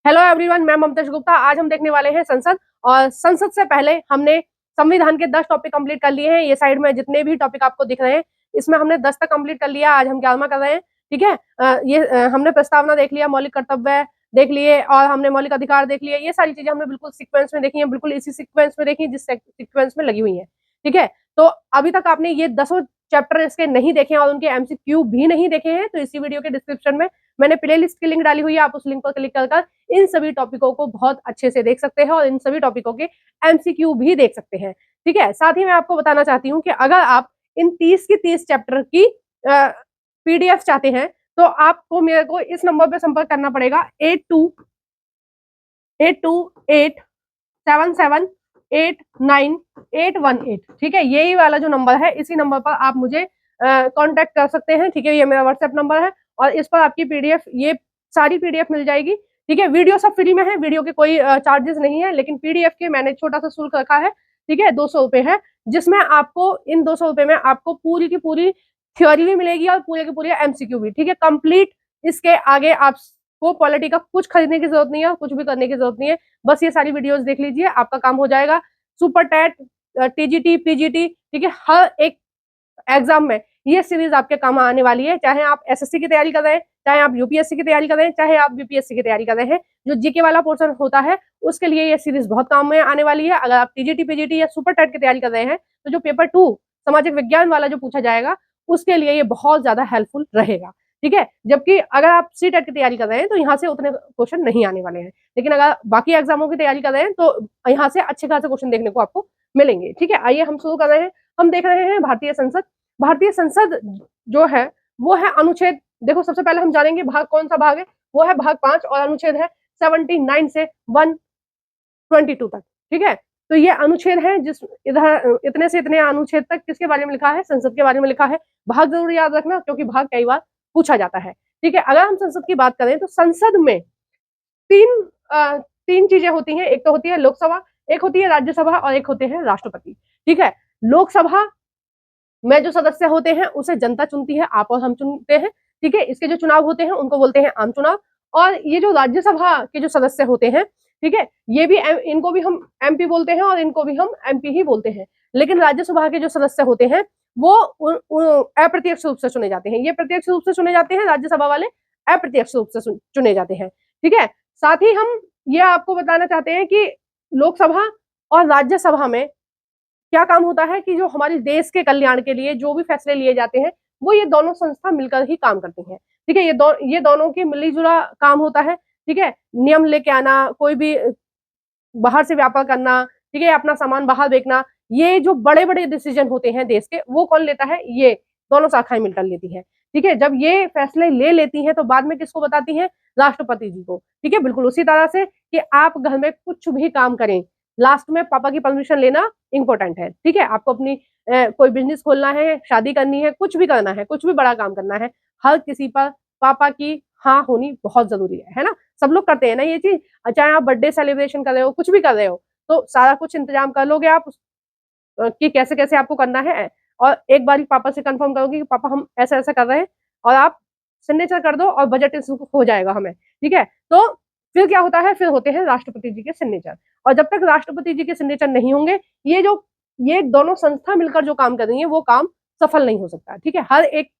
Hello everyone, मैं ममता गुप्ता। आज हम देखने वाले हैं संसद। और संसद से पहले हमने संविधान के 10 टॉपिक कंप्लीट कर लिए हैं। ये साइड में जितने भी टॉपिक आपको दिख रहे हैं, इसमें हमने 10 तक कंप्लीट कर लिया। आज हम 11वां कर रहे हैं। ठीक है। हमने प्रस्तावना देख लिया, मौलिक कर्तव्य देख लिए, और हमने मौलिक अधिकार देख लिए। ये सारी चीजें हमने बिल्कुल सीक्वेंस में देखी है, बिल्कुल इसी सीक्वेंस में देखी जिस सीक्वेंस में लगी हुई है। ठीक है। तो अभी तक आपने ये 10 चैप्टर इसके नहीं देखे और उनके एमसीक्यू भी नहीं देखे हैं, तो इसी वीडियो के डिस्क्रिप्शन में मैंने प्ले लिस्ट की लिंक डाली हुई है। आप उस लिंक पर क्लिक कर इन सभी टॉपिकों को बहुत अच्छे से देख सकते हैं और इन सभी टॉपिकों के एमसीक्यू भी देख सकते हैं। ठीक है। साथ ही मैं आपको बताना चाहती हूँ कि अगर आप इन 30 की 30 चैप्टर की पीडीएफ चाहते हैं, तो आपको मेरे को इस नंबर पे संपर्क करना पड़ेगा 828287789818। ठीक है। यही वाला जो नंबर है, इसी नंबर पर आप मुझे कांटेक्ट कर सकते हैं। ठीक है। ये मेरा व्हाट्सएप नंबर है और इस पर आपकी पीडीएफ, ये सारी पीडीएफ मिल जाएगी। ठीक है। वीडियो सब फ्री में है, वीडियो के कोई चार्जेस नहीं है, लेकिन पीडीएफ के मैंने छोटा सा शुल्क रखा है। ठीक है। 200 रुपए है, जिसमें आपको इन 200 रुपए में आपको पूरी की पूरी थ्योरी भी मिलेगी और पूरे के पूरे एमसीक्यू भी। ठीक है। कंप्लीट। इसके आगे आपको पॉलिटी का कुछ खरीदने की जरूरत नहीं है, कुछ भी करने की जरूरत नहीं है। बस ये सारी वीडियोस देख लीजिए, आपका काम हो जाएगा। सुपर टेट, टीजीटी, पीजीटी, ठीक है, हर एक एग्जाम में ये सीरीज आपके काम आने वाली है। चाहे आप एसएससी की तैयारी कर रहे हैं, चाहे आप यूपीएससी की तैयारी कर रहे हैं, चाहे आप बीपीएससी की तैयारी कर रहे हैं, जो जीके वाला पोर्शन होता है उसके लिए ये सीरीज बहुत काम में आने वाली है। अगर आप टीजीटी, पीजीटी या सुपर टेट की तैयारी कर रहे हैं, तो जो पेपर 2 सामाजिक विज्ञान वाला जो पूछा जाएगा, उसके लिए ये बहुत ज्यादा हेल्पफुल रहेगा। ठीक है। जबकि अगर आप सी टेट की तैयारी कर रहे हैं, तो यहाँ से उतने क्वेश्चन नहीं आने वाले हैं, लेकिन अगर बाकी एग्जामों की तैयारी कर रहे हैं, तो यहाँ से अच्छे खासे क्वेश्चन देखने को आपको मिलेंगे। ठीक है। आइए हम शुरू कर रहे हैं। हम देख रहे हैं भारतीय संसद। भारतीय संसद जो है वो है अनुच्छेद। देखो, सबसे पहले हम जानेंगे भाग कौन सा भाग है। वो है भाग 5 और अनुच्छेद है 79 से 122 तक। ठीक है। तो ये अनुच्छेद है, जिस इधर इतने से इतने अनुच्छेद तक किसके बारे में लिखा है? संसद के बारे में लिखा है। भाग जरूर याद रखना, क्योंकि भाग कई बार पूछा जाता है। ठीक है। अगर हम संसद की बात करें, तो संसद में तीन चीजें होती हैं। एक तो होती है लोकसभा, एक होती है राज्यसभा और एक होते हैं राष्ट्रपति। ठीक है। लोकसभा में जो सदस्य होते हैं उसे जनता चुनती है, आप और हम चुनते हैं। ठीक है। इसके जो चुनाव होते हैं उनको बोलते हैं आम चुनाव। और ये जो राज्यसभा के जो सदस्य होते हैं, ठीक है, ये भी इनको भी हम एमपी बोलते हैं और इनको भी हम एमपी ही बोलते हैं। लेकिन राज्यसभा के जो सदस्य होते हैं वो अप्रत्यक्ष रूप से चुने जाते हैं। ये प्रत्यक्ष रूप से चुने जाते हैं, राज्यसभा वाले अप्रत्यक्ष रूप से चुने जाते हैं। ठीक है। साथ ही हम ये आपको बताना चाहते हैं कि लोकसभा और राज्यसभा में क्या काम होता है, कि जो हमारे देश के कल्याण के लिए जो भी फैसले लिए जाते हैं, वो ये दोनों संस्था मिलकर ही काम करती हैं। ठीक है। ये दोनों की मिलीजुला काम होता है। ठीक है। नियम लेके आना, कोई भी बाहर से व्यापार करना, ठीक है, अपना सामान बाहर बेचना, ये जो बड़े बड़े डिसीजन होते हैं देश के, वो कौन लेता है? ये दोनों शाखाएं मिलकर लेती है। ठीक है। जब ये फैसले ले लेती हैं, तो बाद में किसको बताती हैं? राष्ट्रपति जी को। ठीक है। बिल्कुल उसी तरह से कि आप घर में कुछ भी काम करें, लास्ट में पापा की परमिशन लेना इंपॉर्टेंट है। ठीक है। आपको अपनी कोई बिजनेस खोलना है, शादी करनी है, कुछ भी करना है, कुछ भी बड़ा काम करना है, हर किसी पर पापा की हाँ होनी बहुत जरूरी है ना। सब लोग करते हैं ना ये चीज। चाहे आप बर्थडे सेलिब्रेशन कर रहे हो, कुछ भी कर रहे हो, तो सारा कुछ इंतजाम कर लोगे आप कि कैसे कैसे आपको करना है। और एक बार पापा से कंफर्म करोगे कि पापा हम ऐसा ऐसा कर रहे हैं, और आप सिग्नेचर कर दो और बजट हो जाएगा हमें। ठीक है। तो फिर क्या होता है? फिर होते हैं राष्ट्रपति जी के सिग्नेचर। और जब तक राष्ट्रपति जी के सिग्नेचर नहीं होंगे, ये दोनों संस्था मिलकर जो काम कर रही है, वो काम सफल नहीं हो सकता। ठीक है। हर एक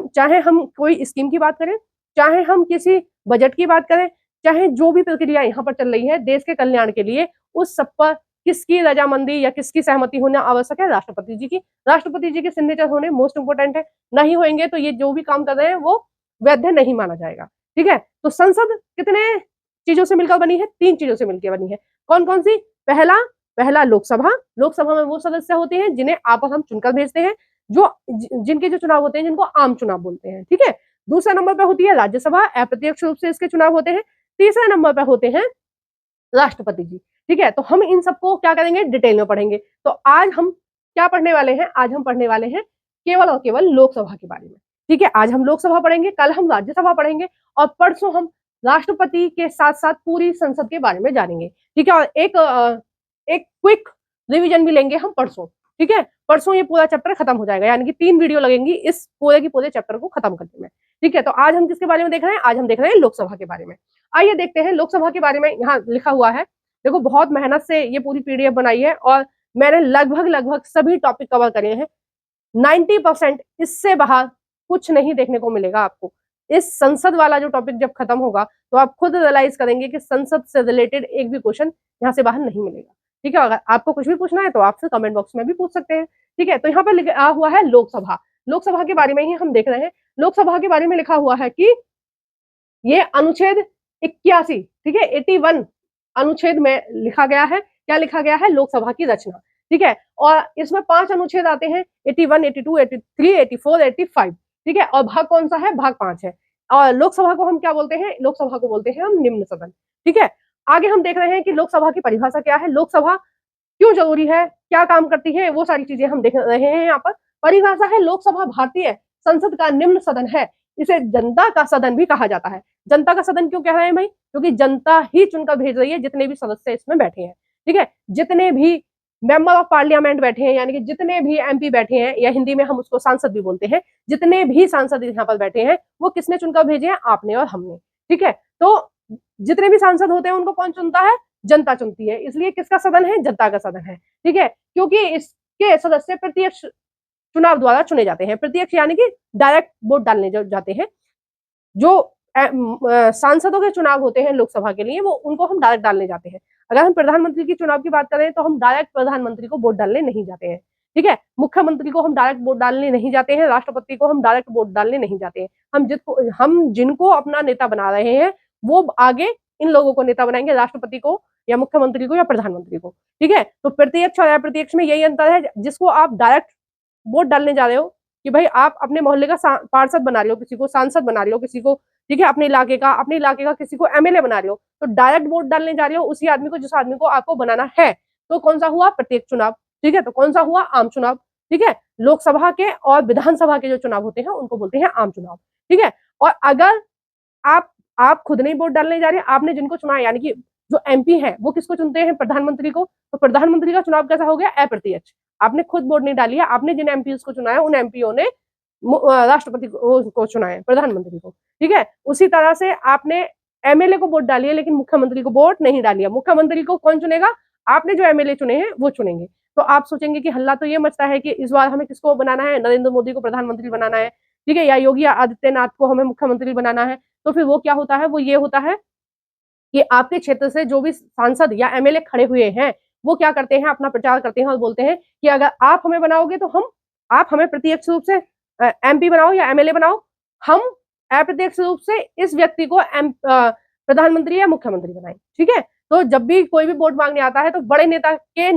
चाहे हम कोई स्कीम की बात करें, चाहे हम किसी बजट की बात करें, चाहे जो भी प्रक्रिया यहाँ पर चल रही है देश के कल्याण के लिए, उस सब पर किसकी रजामंदी या किसकी सहमति होना आवश्यक है? राष्ट्रपति जी की। राष्ट्रपति जी के सिग्नेचर होने मोस्ट इंपोर्टेंट है। नहीं होंगे तो ये जो भी काम कर रहे हैं वो वैध नहीं माना जाएगा। ठीक है। तो संसद कितने चीजों से मिलकर बनी है? 3 चीजों से मिलकर बनी है। कौन कौन सी? पहला लोकसभा। लोकसभा में वो सदस्य होते हैं जिन्हें आप और हम चुनकर भेजते हैं, जो जिनके जो चुनाव होते हैं, जिनको आम चुनाव बोलते हैं। ठीक है। दूसरे नंबर पर होती है राज्यसभा, अप्रत्यक्ष रूप से इसके चुनाव होते हैं। तीसरे नंबर पर होते हैं राष्ट्रपति जी। ठीक है। तो हम इन सबको क्या करेंगे? डिटेल में पढ़ेंगे। तो आज हम क्या पढ़ने वाले हैं? आज हम पढ़ने वाले हैं केवल और केवल लोकसभा के बारे में। ठीक है। आज हम लोकसभा पढ़ेंगे, कल हम राज्यसभा पढ़ेंगे, और परसों हम राष्ट्रपति के साथ साथ पूरी संसद के बारे में जानेंगे। ठीक है। और एक क्विक रिवीजन भी लेंगे हम परसों। ठीक है, परसों ये पूरा चैप्टर खत्म हो जाएगा, यानी कि 3 वीडियो लगेंगी इस पूरे की पूरे चैप्टर को खत्म करने में। ठीक है, तो आज हम किसके बारे में देख रहे हैं? आज हम देख रहे हैं लोकसभा के बारे में। आइए देखते हैं लोकसभा के बारे में। यहाँ लिखा हुआ है, देखो बहुत मेहनत से ये पूरी पीडीएफ बनाई है और मैंने लगभग सभी टॉपिक कवर करे हैं। 90% इससे बाहर कुछ नहीं देखने को मिलेगा आपको। इस संसद वाला जो टॉपिक जब खत्म होगा तो आप खुद रियलाइज करेंगे कि संसद से रिलेटेड एक भी क्वेश्चन यहाँ से बाहर नहीं मिलेगा। ठीक है, अगर आपको कुछ भी पूछना है तो आप फिर कमेंट बॉक्स में भी पूछ सकते हैं। ठीक है, तो यहाँ पर लिखा हुआ है लोकसभा। लोकसभा के बारे में ही हम देख रहे हैं। लोकसभा के बारे में लिखा हुआ है कि ये अनुच्छेद 81, ठीक है, 81 अनुच्छेद में लिखा गया है। क्या लिखा गया है? लोकसभा की रचना। ठीक है, और इसमें 5 अनुच्छेद आते हैं, 81, 82, 83, 84, 85। ठीक है, और भाग कौन सा है? भाग 5 है। और लोकसभा को हम क्या बोलते हैं? लोकसभा को बोलते हैं हम निम्न सदन। ठीक है, आगे हम देख रहे हैं कि लोकसभा की परिभाषा क्या है, लोकसभा क्यों जरूरी है, क्या काम करती है, वो सारी चीजें हम देख रहे हैं। यहाँ पर परिभाषा है, लोकसभा भारतीय संसद का निम्न सदन है। इसे जनता का सदन भी कहा जाता है। जनता का सदन क्यों कह रहे हैं भाई? क्योंकि जनता ही चुनकर भेज रही है जितने भी सदस्य इसमें बैठे हैं। ठीक है, जितने भी मेंबर ऑफ पार्लियामेंट बैठे हैं, यानी कि जितने भी एमपी बैठे हैं, या हिंदी में हम उसको सांसद भी बोलते हैं, जितने भी सांसद यहाँ पर बैठे हैं वो किसने चुनकर भेजे हैं? आपने और हमने। ठीक है, तो जितने भी सांसद होते हैं उनको कौन चुनता है? जनता चुनती है। इसलिए किसका सदन है? जनता का सदन है। ठीक है, क्योंकि इसके सदस्य प्रत्यक्ष चुनाव द्वारा चुने जाते हैं। प्रत्यक्ष यानी कि डायरेक्ट वोट डालने जाते हैं। जो सांसदों के चुनाव होते हैं लोकसभा के लिए, वो उनको हम डायरेक्ट डालने जाते हैं। अगर हम प्रधानमंत्री की चुनाव की बात करें तो हम डायरेक्ट प्रधानमंत्री को वोट डालने नहीं जाते हैं। ठीक है, मुख्यमंत्री को हम डायरेक्ट वोट डालने नहीं जाते हैं, राष्ट्रपति को हम डायरेक्ट वोट डालने नहीं जाते हैं। हम जिनको अपना नेता बना रहे हैं वो आगे इन लोगों को नेता बनाएंगे, राष्ट्रपति को या मुख्यमंत्री को या प्रधानमंत्री को। ठीक है, तो प्रत्यक्ष और अप्रत्यक्ष में यही अंतर है। जिसको आप डायरेक्ट वोट डालने जा रहे हो कि भाई आप अपने मोहल्ले का पार्षद बना रहे हो, किसी को सांसद बना रहे हो, किसी को, ठीक है, अपने इलाके का किसी को एमएलए बना रहे हो, तो डायरेक्ट वोट डालने जा रहे हो उसी आदमी को जिस आदमी को आपको बनाना है। तो कौन सा हुआ? प्रत्यक्ष चुनाव। ठीक है, तो कौन सा हुआ? आम चुनाव। ठीक है, लोकसभा के और विधानसभा के जो चुनाव होते हैं उनको बोलते हैं आम चुनाव। ठीक है, और अगर आप खुद नहीं वोट डालने जा रहे, आपने जिनको चुना, यानी कि जो एमपी है वो किसको चुनते हैं? प्रधानमंत्री को। तो प्रधानमंत्री का चुनाव कैसा हो गया? अप्रत्यक्ष। आपने खुद वोट नहीं डाली है, आपने जिन एमपी को चुना है उन एमपीओ ने राष्ट्रपति को चुना है, प्रधानमंत्री को। ठीक है, उसी तरह से आपने एमएलए को वोट डाली है लेकिन मुख्यमंत्री को वोट नहीं डाली है। मुख्यमंत्री को कौन चुनेगा? आपने जो एमएलए चुने हैं वो चुनेंगे। तो आप सोचेंगे कि हल्ला तो ये मचता है कि इस बार हमें किसको बनाना है? नरेंद्र मोदी को प्रधानमंत्री बनाना है, ठीक है, या योगी आदित्यनाथ को हमें मुख्यमंत्री बनाना है। तो फिर वो क्या होता है? वो ये होता है कि आपके क्षेत्र से जो भी सांसद या एमएलए खड़े हुए हैं वो क्या करते हैं? अपना प्रचार करते हैं और बोलते हैं कि अगर आप हमें बनाओगे तो आप हमें प्रत्यक्ष रूप से एमपी बनाओ या एमएलए बनाओ, हम अप्रत्यक्ष रूप से इस व्यक्ति को प्रधानमंत्री या मुख्यमंत्री बनाएं। ठीक है, तो जब भी कोई भी वोट मांगने आता है तो बड़े नेता के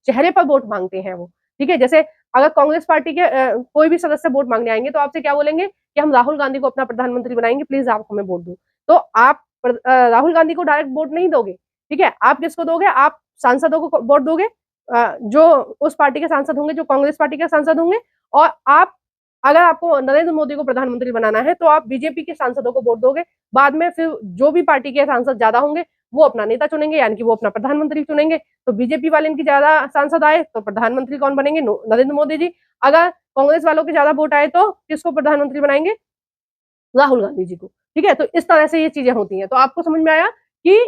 चेहरे पर वोट मांगते हैं वो। ठीक है, जैसे अगर कांग्रेस पार्टी के कोई भी सदस्य वोट मांगने आएंगे तो आपसे क्या बोलेंगे कि हम राहुल गांधी को अपना प्रधानमंत्री बनाएंगे, प्लीज आप हमें वोट दो। तो आप राहुल गांधी को डायरेक्ट वोट नहीं दोगे। ठीक है, आप किसको दोगे? आप सांसदों को वोट दोगे, जो उस पार्टी के सांसद होंगे, जो कांग्रेस पार्टी के सांसद होंगे। और आप अगर आपको नरेंद्र मोदी को प्रधानमंत्री बनाना है तो आप बीजेपी के सांसदों को वोट दोगे। बाद में फिर जो भी पार्टी के सांसद ज्यादा होंगे वो अपना नेता चुनेंगे, यानी कि वो अपना प्रधानमंत्री चुनेंगे। तो बीजेपी वाले इनकी ज्यादा सांसद आए तो प्रधानमंत्री कौन बनेंगे? नरेंद्र मोदी जी। अगर कांग्रेस वालों के ज्यादा वोट आए तो किसको प्रधानमंत्री बनाएंगे? राहुल गांधी जी को। ठीक है, तो इस तरह से ये चीजें होती हैं। तो आपको समझ में आया कि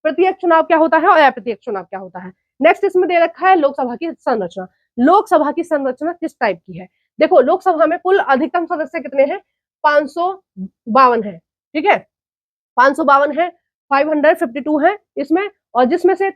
प्रत्यक्ष चुनाव क्या होता है और अप्रत्यक्ष चुनाव क्या होता है। नेक्स्ट इसमें दे रखा है लोकसभा की संरचना। लोकसभा की संरचना किस टाइप की है? देखो, लोकसभा में कुल अधिकतम सदस्य कितने हैं? 552 है। ठीक है, 552 है, 552 है इसमें। और जिसमें से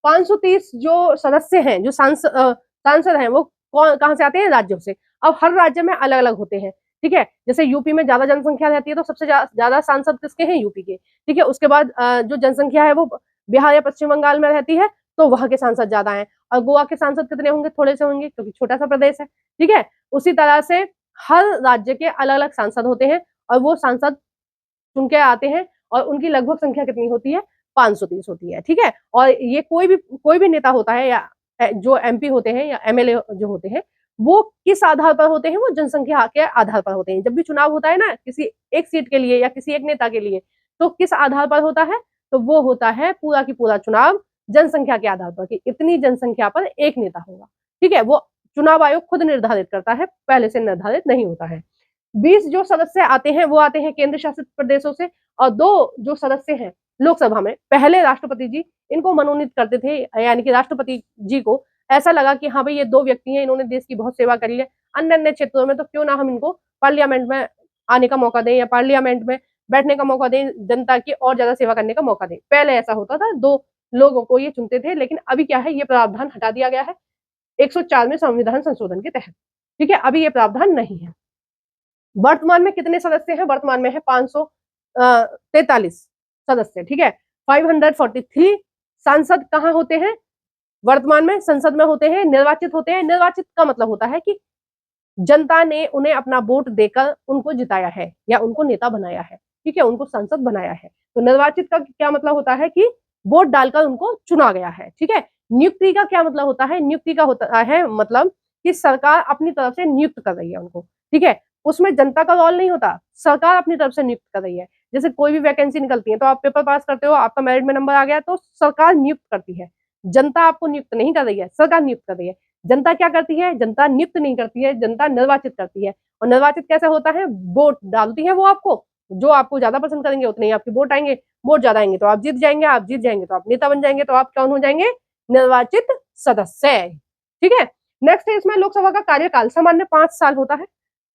530 जो सदस्य हैं, जो सांसद हैं, वो कहां से आते हैं? राज्यों से। अब हर राज्य में अलग अलग होते हैं। ठीक है, जैसे यूपी में ज्यादा जनसंख्या रहती है तो सबसे ज्यादा सांसद किसके हैं? यूपी के। ठीक है, उसके बाद जो जनसंख्या है वो बिहार या पश्चिम बंगाल में रहती है तो वहां के सांसद ज्यादा हैं। और गोवा के सांसद कितने होंगे? थोड़े से होंगे क्योंकि छोटा सा प्रदेश है। ठीक है, उसी तरह से हर राज्य के अलग अलग सांसद होते हैं और वो सांसद चुन के आते हैं और उनकी लगभग संख्या कितनी होती है? 530 होती है। ठीक है, और ये कोई भी नेता होता है या जो एमपी होते हैं या एमएलए जो होते हैं वो किस आधार पर होते हैं? वो जनसंख्या के आधार पर होते हैं। जब भी चुनाव होता है ना किसी एक सीट के लिए या किसी एक नेता के लिए, तो किस आधार पर होता है? तो वो होता है पूरा की पूरा चुनाव जनसंख्या के आधार पर कि इतनी जनसंख्या पर एक नेता होगा। ठीक है, वो चुनाव आयोग खुद निर्धारित करता है, पहले से निर्धारित नहीं होता है। 20 जो सदस्य आते हैं वो आते हैं केंद्र शासित प्रदेशों से, और 2 जो सदस्य हैं लोकसभा में, पहले राष्ट्रपति जी इनको मनोनीत करते थे, यानी कि राष्ट्रपति जी को ऐसा लगा कि हाँ भाई ये 2 व्यक्ति हैं, इन्होंने देश की बहुत सेवा करी है अन्य अन्य क्षेत्रों में, तो क्यों ना हम इनको पार्लियामेंट में आने का मौका दें या पार्लियामेंट में बैठने का मौका दें, जनता की और ज्यादा सेवा करने का मौका दें। पहले ऐसा होता था, 2 लोगों को ये चुनते थे, लेकिन अभी क्या है, ये प्रावधान हटा दिया गया है 104वें संविधान संशोधन के तहत। ठीक है, अभी ये प्रावधान नहीं है। वर्तमान में कितने सदस्य हैं? वर्तमान में है 543 सदस्य। ठीक है, 543 सांसद कहाँ होते हैं? वर्तमान में संसद में होते हैं, निर्वाचित होते हैं। निर्वाचित का मतलब होता है कि जनता ने उन्हें अपना वोट देकर उनको जिताया है या उनको नेता बनाया है। ठीक है, उनको संसद बनाया है। तो निर्वाचित का क्या मतलब होता है कि वोट डालकर उनको चुना गया है। ठीक है, नियुक्ति का क्या मतलब होता है? नियुक्ति का होता है मतलब कि सरकार अपनी तरफ से नियुक्त कर रही है उनको। ठीक है, उसमें जनता का रोल नहीं होता, सरकार अपनी तरफ से नियुक्त कर रही है। जैसे कोई भी वैकेंसी निकलती है तो आप पेपर पास करते हो, आपका मेरिट में नंबर आ गया तो सरकार नियुक्त करती है। जनता आपको नियुक्त नहीं कर रही है, सरकार नियुक्त कर रही है। जनता क्या करती है? जनता नियुक्त नहीं करती है, जनता निर्वाचित करती है। और निर्वाचित कैसे होता है? वोट डालती है वो आपको, जो आपको ज्यादा पसंद करेंगे उतने ही आपके वोट आएंगे, वोट ज्यादा आएंगे तो आप जीत जाएंगे, आप जीत जाएंगे तो आप नेता बन जाएंगे, तो आप कौन हो जाएंगे? निर्वाचित सदस्य। ठीक है, नेक्स्ट है इसमें लोकसभा का कार्यकाल सामान्य 5 साल होता है।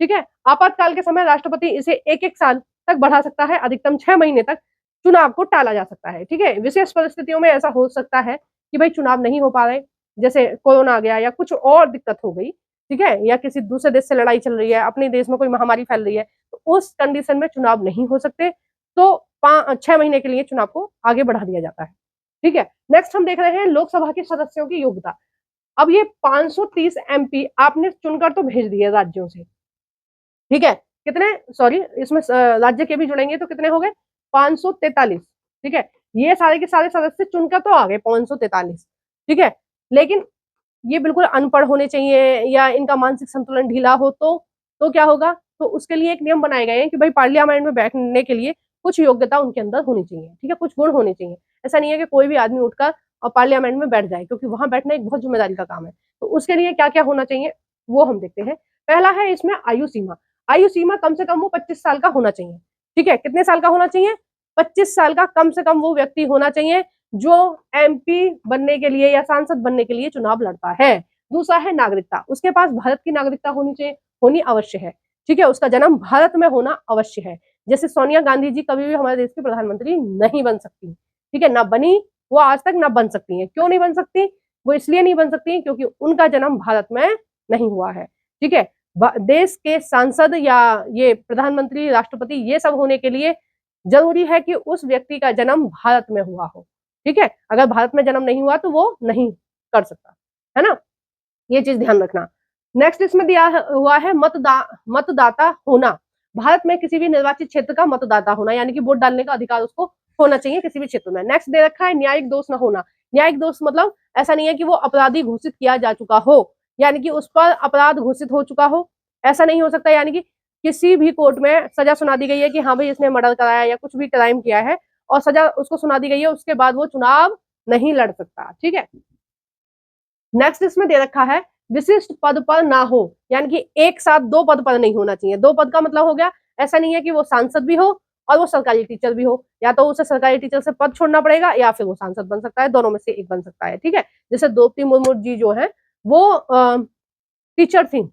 ठीक है, आपातकाल के समय राष्ट्रपति इसे 1-1 साल तक बढ़ा सकता है, अधिकतम 6 महीने तक चुनाव को टाला जा सकता है। ठीक है, विशेष परिस्थितियों में ऐसा हो सकता है कि भाई चुनाव नहीं हो पा रहे, जैसे कोरोना आ गया या कुछ और दिक्कत हो गई, ठीक है, या किसी दूसरे देश से लड़ाई चल रही है, अपने देश में कोई महामारी फैल रही है, तो उस कंडीशन में चुनाव नहीं हो सकते, तो 6 महीने के लिए चुनाव को आगे बढ़ा दिया जाता है। ठीक है, नेक्स्ट हम देख रहे हैं लोकसभा के सदस्यों की योग्यता। अब ये 530 एमपी आपने चुनकर तो भेज दिए राज्यों से। ठीक है, कितने, सॉरी इसमें राज्य के भी जुड़ेंगे तो कितने हो गए? 543। ठीक है, ये सारे के सारे सदस्य चुनकर तो आ गए 543। ठीक है, लेकिन ये बिल्कुल अनपढ़ होने चाहिए या इनका मानसिक संतुलन ढीला हो, तो क्या होगा? तो उसके लिए एक नियम बनाए गए हैं कि भाई पार्लियामेंट में बैठने के लिए कुछ योग्यता उनके अंदर होनी चाहिए। ठीक है, कुछ गुण होने चाहिए। ऐसा नहीं है कि कोई भी आदमी उठकर और पार्लियामेंट में बैठ जाए, क्योंकि वहां बैठना एक बहुत जिम्मेदारी का काम है। तो उसके लिए क्या क्या होना चाहिए वो हम देखते हैं। पहला है इसमें आयु सीमा। आयु सीमा कम से कम वो 25 साल का होना चाहिए। ठीक है, कितने साल का होना चाहिए? 25 साल का कम से कम वो व्यक्ति होना चाहिए जो एमपी बनने के लिए या सांसद बनने के लिए चुनाव लड़ता है। दूसरा है नागरिकता, उसके पास भारत की नागरिकता होनी चाहिए, होनी अवश्य है। ठीक है, उसका जन्म भारत में होना अवश्य है। जैसे सोनिया गांधी जी कभी भी हमारे देश की प्रधानमंत्री नहीं बन सकती। ठीक है, ना बनी, वो आज तक ना बन सकती है। क्यों नहीं बन सकती? वो इसलिए नहीं बन सकती क्योंकि उनका जन्म भारत में नहीं हुआ है। ठीक है, देश के सांसद या ये प्रधानमंत्री, राष्ट्रपति, ये सब होने के लिए जरूरी है कि उस व्यक्ति का जन्म भारत में हुआ हो। ठीक है, अगर भारत में जन्म नहीं हुआ तो वो नहीं कर सकता, है ना, ये चीज ध्यान रखना। नेक्स्ट इसमें दिया हुआ है मतदाता होना। भारत में किसी भी निर्वाचित क्षेत्र का मतदाता होना, यानी कि वोट डालने का अधिकार उसको होना चाहिए किसी भी क्षेत्र में। नेक्स्ट दे रखा है न्यायिक दोष न होना। न्यायिक दोष मतलब ऐसा नहीं है कि वो अपराधी घोषित किया जा चुका हो, यानी कि उस पर अपराध घोषित हो चुका हो, ऐसा नहीं हो सकता। यानी कि किसी भी कोर्ट में सजा सुना दी गई है कि हाँ भाई इसने मर्डर कराया या कुछ भी क्राइम किया है और सजा उसको सुना दी गई है, उसके बाद वो चुनाव नहीं लड़ सकता। ठीक है, नेक्स्ट इसमें दे रखा है विशिष्ट पद पर ना हो, यानी कि एक साथ 2 पद पर नहीं होना चाहिए। 2 पद का मतलब हो गया, ऐसा नहीं है कि वो सांसद भी हो और वो सरकारी टीचर भी हो, या तो उसे सरकारी टीचर से पद छोड़ना पड़ेगा या फिर वो सांसद बन सकता है, दोनों में से एक बन सकता है। ठीक है, जैसे द्रौपदी मुर्मू जी जो है वो टीचर थी।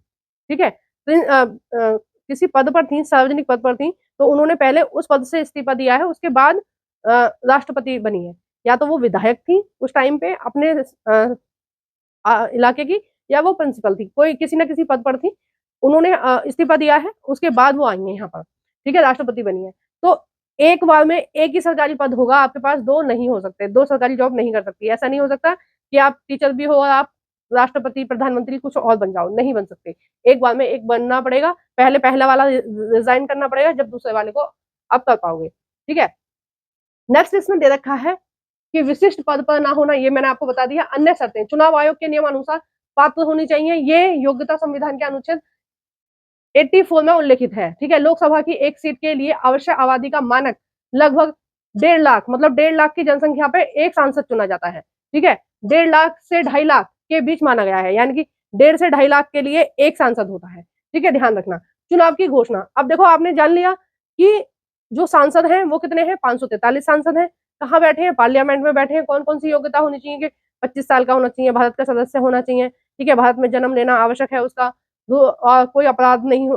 ठीक है, किसी पद पर थी, सार्वजनिक पद पर थी, तो उन्होंने पहले उस पद से इस्तीफा दिया है, उसके बाद राष्ट्रपति बनी है। या तो वो विधायक थी उस टाइम पे अपने इलाके की, या वो प्रिंसिपल थी, कोई किसी ना किसी पद पर थी, उन्होंने इस्तीफा दिया है, उसके बाद वो आई है यहाँ पर। ठीक है, राष्ट्रपति बनी है। तो एक बार में एक ही सरकारी पद होगा आपके पास, 2 नहीं हो सकते, 2 सरकारी जॉब नहीं कर सकती। ऐसा नहीं हो सकता कि आप टीचर भी हो और आप राष्ट्रपति, प्रधानमंत्री कुछ और बन जाओ, नहीं बन सकते। एक बार में एक बनना पड़ेगा, पहले पहला वाला रिजाइन करना पड़ेगा, जब दूसरे वाले को आप कर पाओगे। ठीक है, नेक्स्ट इसमें दे रखा है कि विशिष्ट पद पर ना होना, ये मैंने आपको बता दिया। अन्य शर्तें चुनाव आयोग के नियम अनुसार पात्र होनी चाहिए, ये योग्यता संविधान के अनुच्छेद 84 में उल्लेखित है। ठीक है, लोकसभा की एक सीट के लिए आवश्यक आबादी का मानक लगभग 1.5 लाख, मतलब 1.5 लाख की जनसंख्या पे एक सांसद चुना जाता है। ठीक है, 1.5 लाख से 2.5 लाख के बीच माना गया है, यानी कि 1.5 से 2.5 लाख के लिए एक सांसद होता है। ठीक है, ध्यान रखना। चुनाव की घोषणा, अब देखो आपने जान लिया कि जो सांसद हैं वो कितने हैं, 543 सांसद हैं। कहाँ बैठे हैं, पार्लियामेंट में बैठे हैं। कौन कौन सी योग्यता होनी चाहिए कि 25 साल का होना चाहिए, भारत का सदस्य होना चाहिए। ठीक है, भारत में जन्म लेना आवश्यक है उसका, और कोई अपराध नहीं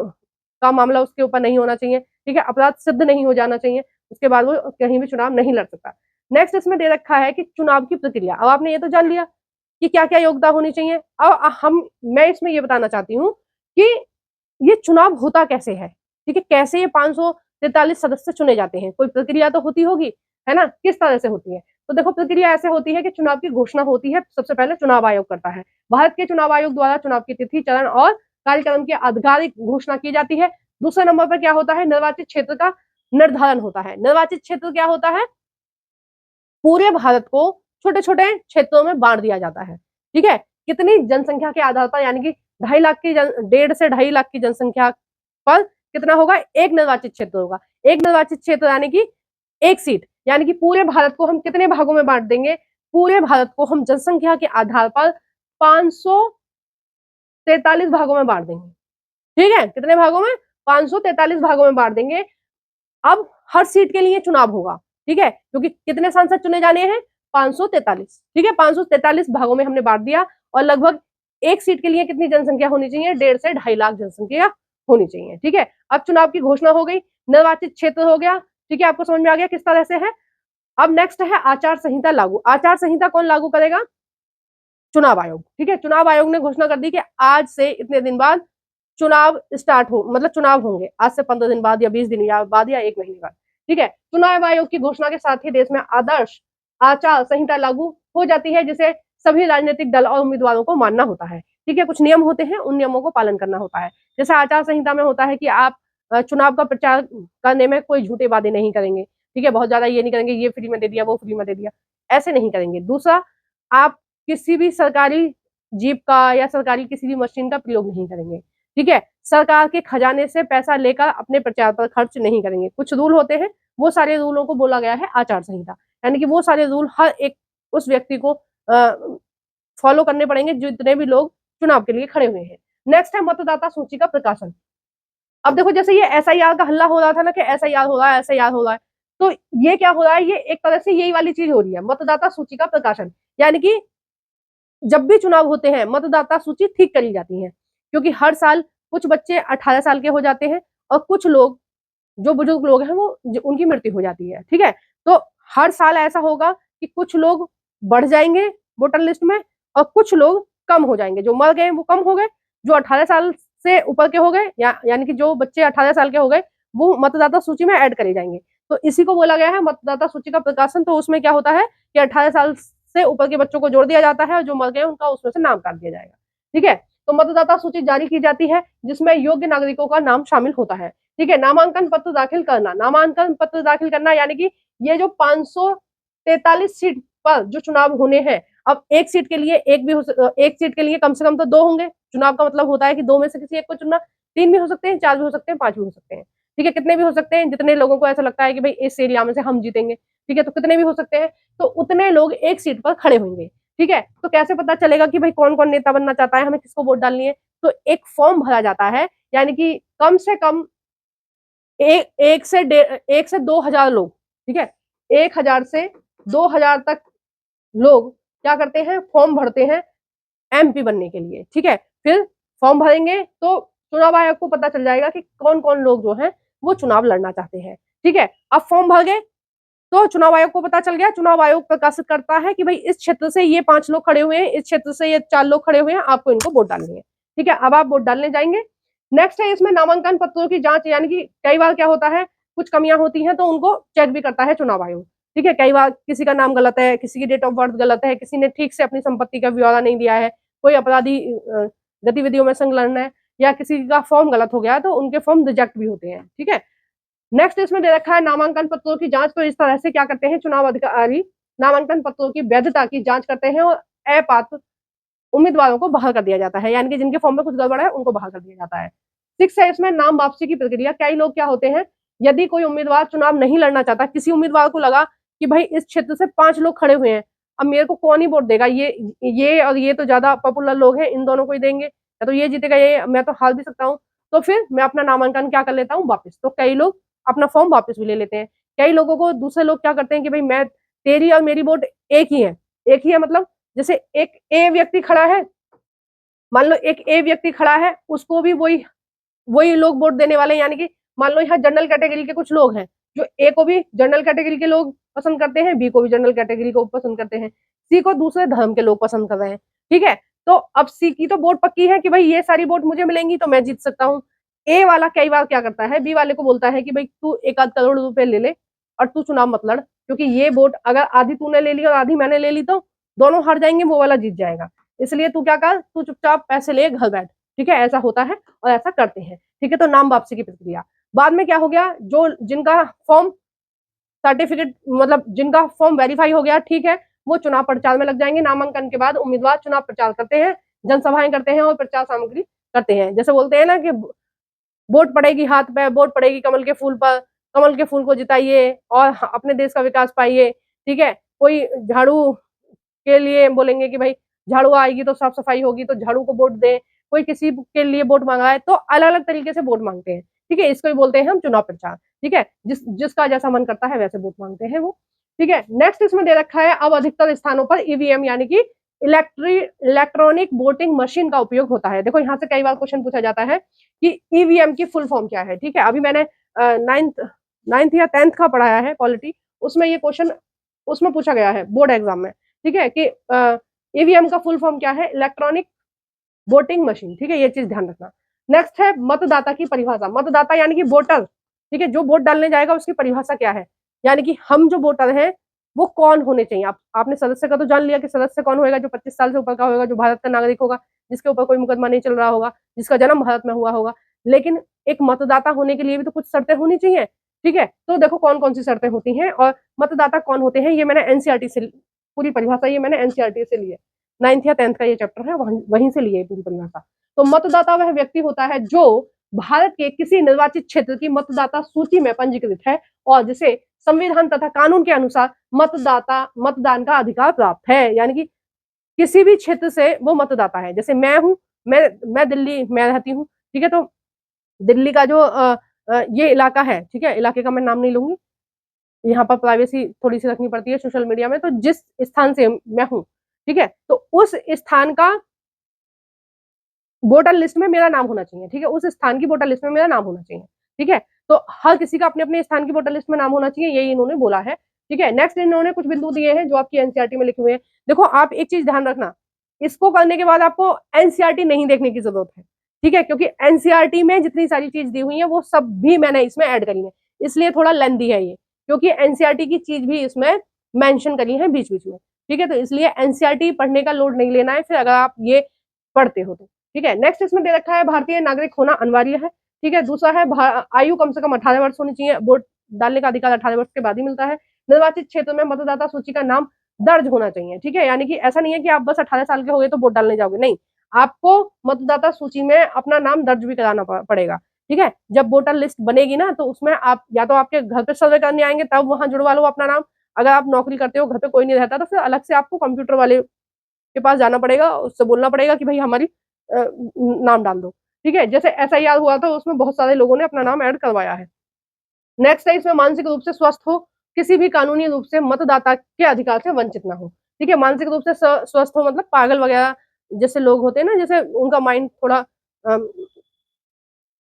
का मामला उसके ऊपर नहीं होना चाहिए। ठीक है, अपराध सिद्ध नहीं हो जाना चाहिए, उसके बाद वो कहीं भी चुनाव नहीं लड़ सकता। नेक्स्ट इसमें दे रखा है कि चुनाव की प्रक्रिया। अब आपने ये तो जान लिया कि क्या क्या योग्यता होनी चाहिए। अब मैं इसमें ये बताना चाहती हूँ कि ये चुनाव होता कैसे है। ठीक है, कैसे ये 543 सदस्य चुने जाते हैं, कोई प्रक्रिया तो होती होगी, है ना, किस तरह से होती है। तो देखो प्रक्रिया ऐसे होती है कि चुनाव की घोषणा होती है, सबसे पहले चुनाव आयोग करता है। भारत के चुनाव आयोग द्वारा चुनाव की तिथि, चरण और कार्यक्रम की आधिकारिक घोषणा की जाती है। दूसरे नंबर पर क्या होता है, निर्वाचित क्षेत्र का निर्धारण होता है। निर्वाचित क्षेत्र क्या होता है, पूरे भारत को छोटे छोटे क्षेत्रों में बांट दिया जाता है। ठीक है, कितनी जनसंख्या के आधार पर, यानी कि 2.5 लाख की 1.5 से 2.5 लाख की जनसंख्या पर कितना होगा, एक निर्वाचित क्षेत्र होगा। एक निर्वाचित क्षेत्र यानी कि एक सीट, यानी कि पूरे भारत को हम कितने भागों में बांट देंगे, पूरे भारत को हम जनसंख्या के आधार पर 543 भागों में बांट देंगे। ठीक है, कितने भागों में, 543 भागों में बांट देंगे। अब हर सीट के लिए चुनाव होगा। ठीक है, क्योंकि कितने सांसद चुने जाने हैं, 543। ठीक है, 543 भागों में हमने बांट दिया, और लगभग एक सीट के लिए कितनी जनसंख्या होनी चाहिए, 1.5 से 2.5 लाख जनसंख्या होनी चाहिए। ठीक है, अब चुनाव की घोषणा हो गई, निर्वाचित क्षेत्र हो गया। ठीक है, आपको समझ में आ गया किस तरह से है। अब नेक्स्ट है आचार संहिता लागू। आचार संहिता कौन लागू करेगा, चुनाव आयोग। ठीक है, चुनाव आयोग ने घोषणा कर दी कि आज से इतने दिन बाद चुनाव स्टार्ट हो, मतलब चुनाव होंगे आज से 15 दिन बाद या 20 दिन या बाद या 1 महीने बाद। ठीक है, चुनाव आयोग की घोषणा के साथ ही देश में आदर्श आचार संहिता लागू हो जाती है, जिसे सभी राजनीतिक दल और उम्मीदवारों को मानना होता है। ठीक है, कुछ नियम होते हैं, उन नियमों को पालन करना होता है। जैसे आचार संहिता में होता है कि आप चुनाव का प्रचार करने में कोई झूठे वादे नहीं करेंगे। ठीक है, बहुत ज्यादा ये नहीं करेंगे, ये फ्री में दे दिया, वो फ्री में दे दिया, ऐसे नहीं करेंगे। दूसरा, आप किसी भी सरकारी जीप का या सरकारी किसी भी मशीन का प्रयोग नहीं करेंगे। ठीक है, सरकार के खजाने से पैसा लेकर अपने प्रचार पर खर्च नहीं करेंगे। कुछ रूल होते हैं, वो सारे रूलों को बोला गया है आचार संहिता, यानी कि वो सारे रूल हर एक उस व्यक्ति को फॉलो करने पड़ेंगे जितने भी लोग चुनाव के लिए खड़े हुए हैं। नेक्स्ट है मतदाता सूची का प्रकाशन। अब देखो जैसे ये एसआईआर का हल्ला हो रहा था ना कि एसआईआर हो रहा है, एसआईआर हो रहा है, तो ये क्या हो रहा है, ये एक तरह से यही वाली चीज हो रही है, मतदाता सूची का प्रकाशन। यानी कि जब भी चुनाव होते हैं मतदाता सूची ठीक करी जाती है, क्योंकि हर साल कुछ बच्चे 18 साल के हो जाते हैं और कुछ लोग जो बुजुर्ग लोग हैं वो उनकी मृत्यु हो जाती है। ठीक है, तो हर साल ऐसा होगा कि कुछ लोग बढ़ जाएंगे वोटर लिस्ट में और कुछ लोग कम हो जाएंगे। जो मर गए वो कम हो गए, जो 18 साल से ऊपर के हो गए यानी कि जो बच्चे 18 साल के हो गए वो मतदाता सूची में ऐड करे जाएंगे। तो इसी को बोला गया है मतदाता सूची का प्रकाशन। तो उसमें क्या होता है कि 18 साल से ऊपर के बच्चों को जोड़ दिया जाता है और जो मर गए उनका उसमें से नाम काट दिया जाएगा। ठीक है, तो मतदाता सूची जारी की जाती है जिसमें योग्य नागरिकों का नाम शामिल होता है। ठीक है, नामांकन पत्र दाखिल करना। नामांकन पत्र दाखिल करना यानी कि ये जो 543 सीट पर जो चुनाव होने हैं, अब एक सीट के लिए एक सीट के लिए कम से कम तो 2 होंगे। चुनाव का मतलब होता है कि 2 में से किसी एक को चुनना। 3 भी हो सकते हैं, 4 भी हो सकते हैं, 5 भी हो सकते हैं। ठीक है, कितने भी हो सकते हैं, जितने लोगों को ऐसा लगता है कि भाई इस एरिया में से हम जीतेंगे। ठीक है, तो कितने भी हो सकते हैं, तो उतने लोग एक सीट पर खड़े होंगे। ठीक है, तो कैसे पता चलेगा कि भाई कौन कौन नेता बनना चाहता है, हमें किसको वोट डालनी है। तो एक फॉर्म भरा जाता है, यानी कि कम से कम एक से 2,000 लोग। ठीक है, 1,000 से 2,000 तक लोग क्या करते हैं, फॉर्म भरते हैं एमपी बनने के लिए। ठीक है, फिर फॉर्म भरेंगे तो चुनाव आयोग को पता चल जाएगा कि कौन कौन लोग जो हैं वो चुनाव लड़ना चाहते हैं। ठीक है, अब फॉर्म भर गए तो चुनाव आयोग को पता चल गया, चुनाव आयोग प्रकाशित करता है कि भाई इस क्षेत्र से ये 5 लोग खड़े हुए हैं, इस क्षेत्र से ये 4 लोग खड़े हुए हैं, आपको इनको वोट डालनी है। ठीक है, अब आप वोट डालने जाएंगे। नेक्स्ट है इसमें नामांकन पत्रों की जांच, यानी कि कई बार क्या होता है कुछ कमियां होती हैं तो उनको चेक भी करता है चुनाव आयोग। ठीक है, कई बार किसी का नाम गलत है, किसी की डेट ऑफ बर्थ गलत है, किसी ने ठीक से अपनी संपत्ति का ब्यौरा नहीं दिया है, कोई अपराधी गतिविधियों में संलग्न है, या किसी का फॉर्म गलत हो गया तो उनके फॉर्म रिजेक्ट भी होते हैं। ठीक है, नेक्स्ट इसमें दे रखा है नामांकन पत्रों की जांच। तो इस तरह से क्या करते हैं चुनाव अधिकारी, नामांकन पत्रों की वैधता की जांच करते हैं और अपात्र उम्मीदवारों को बहाल कर दिया जाता है, यानी कि जिनके फॉर्म में कुछ गड़बड़ है उनको बहाल कर दिया जाता है। 6 है इसमें नाम वापसी की प्रक्रिया। कई लोग क्या होते हैं, यदि कोई उम्मीदवार चुनाव नहीं लड़ना चाहता, किसी उम्मीदवार को लगा कि भाई इस क्षेत्र से 5 लोग खड़े हुए हैं अब मेरे को कौन ही वोट देगा, ये और ये तो ज्यादा पॉपुलर लोग हैं, इन दोनों को ही देंगे, या तो ये जीतेगा, ये मैं तो हार भी सकता हूँ। तो फिर मैं अपना नामांकन क्या कर लेता हूँ वापस। तो कई लोग अपना फॉर्म वापस भी ले लेते हैं। कई लोगों को दूसरे लोग क्या करते हैं कि भाई मैं, तेरी और मेरी वोट एक ही है। एक ही है मतलब जैसे एक ए व्यक्ति खड़ा है, मान लो एक ए व्यक्ति खड़ा है, उसको भी वही वही लोग वोट देने वाले हैं। यानी कि मान लो यहाँ जनरल कैटेगरी के कुछ लोग हैं, जो ए को भी जनरल कैटेगरी के लोग पसंद करते हैं, बी को भी जनरल कैटेगरी को पसंद करते हैं, सी को दूसरे धर्म के लोग पसंद कर रहे हैं। ठीक है, तो अब सी की तो वोट पक्की है कि भाई ये सारी वोट मुझे मिलेंगी तो मैं जीत सकता हूँ। ए वाला कई बार क्या करता है, बी वाले को बोलता है कि भाई तू 1 आध करोड़ रुपए ले ले और तू चुनाव मत लड़, क्योंकि ये वोट अगर आधी तूने ले ली और आधी मैंने ले ली तो दोनों हार जाएंगे, वो वाला जीत जाएगा। इसलिए तू क्या कर, तू चुपचाप पैसे ले घर बैठ। ठीक है, ऐसा होता है और ऐसा करते हैं। ठीक है, तो नाम वापसी की प्रक्रिया बाद में क्या हो गया, जो जिनका फॉर्म सर्टिफिकेट मतलब जिनका फॉर्म वेरीफाई हो गया, ठीक है, वो चुनाव प्रचार में लग जाएंगे। नामांकन के बाद उम्मीदवार चुनाव प्रचार करते हैं, जनसभाएं करते हैं और प्रचार सामग्री करते हैं। जैसे बोलते हैं ना कि वोट पड़ेगी हाथ पे, वोट पड़ेगी कमल के फूल पर, कमल के फूल को जिताइए और अपने देश का विकास पाइए। ठीक है, कोई झाड़ू के लिए बोलेंगे कि भाई झाड़ू आएगी तो साफ सफाई होगी, तो झाड़ू को वोट दें। कोई किसी के लिए वोट मांगा है, तो अलग अलग तरीके से वोट मांगते हैं। ठीक है, इसको ही बोलते हैं हम चुनाव प्रचार। ठीक है, जिसका जैसा मन करता है वैसे वोट मांगते हैं वो। ठीक है, नेक्स्ट इसमें दे रखा है, अब अधिकतर स्थानों पर ईवीएम यानी कि इलेक्ट्रॉनिक वोटिंग मशीन का उपयोग होता है। देखो यहाँ से कई बार क्वेश्चन पूछा जाता है कि ईवीएम की फुल फॉर्म क्या है। ठीक है, अभी मैंने नाइन्थ या 10th का पढ़ाया है पॉलिटी, उसमें ये क्वेश्चन उसमें पूछा गया है बोर्ड एग्जाम में। ठीक है, कि ईवीएम का फुल फॉर्म क्या है, इलेक्ट्रॉनिक वोटिंग मशीन। ठीक है, ये चीज ध्यान रखना। नेक्स्ट है मतदाता की परिभाषा। मतदाता यानी कि वोटर। ठीक है, जो वोट डालने जाएगा उसकी परिभाषा क्या है, यानी कि हम जो वोटर हैं वो कौन होने चाहिए। आपने सदस्य का तो जान लिया कि सदस्य कौन होगा, जो 25 साल से ऊपर का होगा, जो भारत का नागरिक होगा, जिसके ऊपर कोई मुकदमा नहीं चल रहा होगा, जिसका जन्म भारत में हुआ होगा। लेकिन एक मतदाता होने के लिए भी तो कुछ शर्तें होनी चाहिए। ठीक है, तो देखो कौन कौन सी शर्तें होती हैं और मतदाता कौन होते हैं, ये मैंने एनसीईआरटी से पूरी परिभाषा, ये मैंने एनसीईआरटी से ली है। 9th या 10th का ये चैप्टर है, वहीं से लिए पूरी परिभाषा। तो मतदाता वह व्यक्ति होता है जो भारत के किसी निर्वाचित क्षेत्र की मतदाता सूची में पंजीकृत है और जिसे संविधान तथा कानून के अनुसार मतदान का अधिकार प्राप्त है। यानी कि किसी भी क्षेत्र से वो मतदाता है। जैसे मैं हूं, मैं दिल्ली में रहती हूँ। ठीक है, तो दिल्ली का जो ये इलाका है, ठीक है, इलाके का मैं नाम नहीं लूंगी, यहाँ पर प्राइवेसी थोड़ी सी रखनी पड़ती है सोशल मीडिया में। तो जिस स्थान से मैं हूँ, ठीक है, तो उस स्थान का वोटर लिस्ट में मेरा नाम होना चाहिए। ठीक है, उस स्थान की वोटर लिस्ट में मेरा नाम होना चाहिए। ठीक है, तो हर किसी का अपने अपने स्थान की वोटर लिस्ट में नाम होना चाहिए, यही इन्होंने बोला है। ठीक है, नेक्स्ट इन्होंने कुछ बिंदु दिए हैं जो आपकी एनसीईआरटी में लिखे हुए हैं। देखो आप एक चीज ध्यान रखना, इसको करने के बाद आपको एनसीईआरटी नहीं देखने की जरूरत है। ठीक है, क्योंकि एनसीईआरटी में जितनी सारी चीज दी हुई है वो सब भी मैंने इसमें ऐड करी है, इसलिए थोड़ा लेंथी है ये, क्योंकि एनसीईआरटी की चीज भी इसमें मेंशन करी है बीच बीच में। ठीक है, तो इसलिए एनसीईआरटी पढ़ने का लोड नहीं लेना है फिर अगर आप ये पढ़ते हो तो। ठीक है, नेक्स्ट इसमें दे रखा है भारतीय नागरिक होना अनिवार्य है। ठीक है, दूसरा है आयु कम से कम 18 वर्ष होनी चाहिए, वोट डालने का अधिकार 18 वर्ष के बाद ही मिलता है। निर्वाचित क्षेत्र में मतदाता सूची का नाम दर्ज होना चाहिए। ठीक है, यानी कि ऐसा नहीं है कि आप बस 18 साल के हो गए तो वोट डालने जाओगे, नहीं, आपको मतदाता सूची में अपना नाम दर्ज भी कराना पड़ेगा। ठीक है, जब वोटर लिस्ट बनेगी ना तो उसमें आप या तो आपके घर पे सर्वे करने आएंगे तब वहां जुड़वा लो अपना नाम। अगर आप नौकरी करते हो, घर पे कोई नहीं रहता, तो फिर अलग से आपको कंप्यूटर वाले के पास जाना पड़ेगा, उससे बोलना पड़ेगा कि भाई हमारी नाम डाल दो। ठीक है, जैसे एसआईआर हुआ था उसमें बहुत सारे लोगों ने अपना नाम ऐड करवाया है। नेक्स्ट है इसमें मानसिक रूप से स्वस्थ हो, किसी भी कानूनी रूप से मतदाता के अधिकार से वंचित ना हो। ठीक है, मानसिक रूप से स्वस्थ हो मतलब पागल वगैरह जैसे लोग होते हैं ना, जैसे उनका माइंड थोड़ा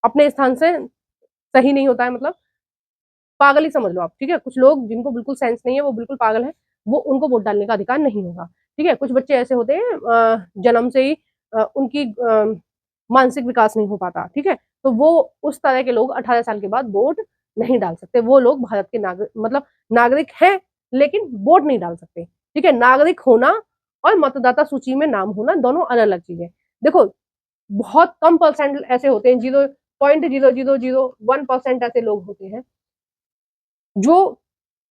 अपने स्थान से सही नहीं होता है, मतलब पागल ही समझ लो आप। ठीक है, कुछ लोग जिनको बिल्कुल सेंस नहीं है, वो बिल्कुल पागल है, वो उनको वोट डालने का अधिकार नहीं होगा। ठीक है, कुछ बच्चे ऐसे होते हैं जन्म से ही उनकी मानसिक विकास नहीं हो पाता। ठीक है, तो वो उस तरह के लोग 18 साल के बाद वोट नहीं डाल सकते। वो लोग भारत के नागरिक मतलब नागरिक हैं लेकिन वोट नहीं डाल सकते। ठीक है, नागरिक होना और मतदाता सूची में नाम होना दोनों अलग अलग चीजें। देखो बहुत कम परसेंट ऐसे होते हैं, 0.0001% ऐसे लोग होते हैं जो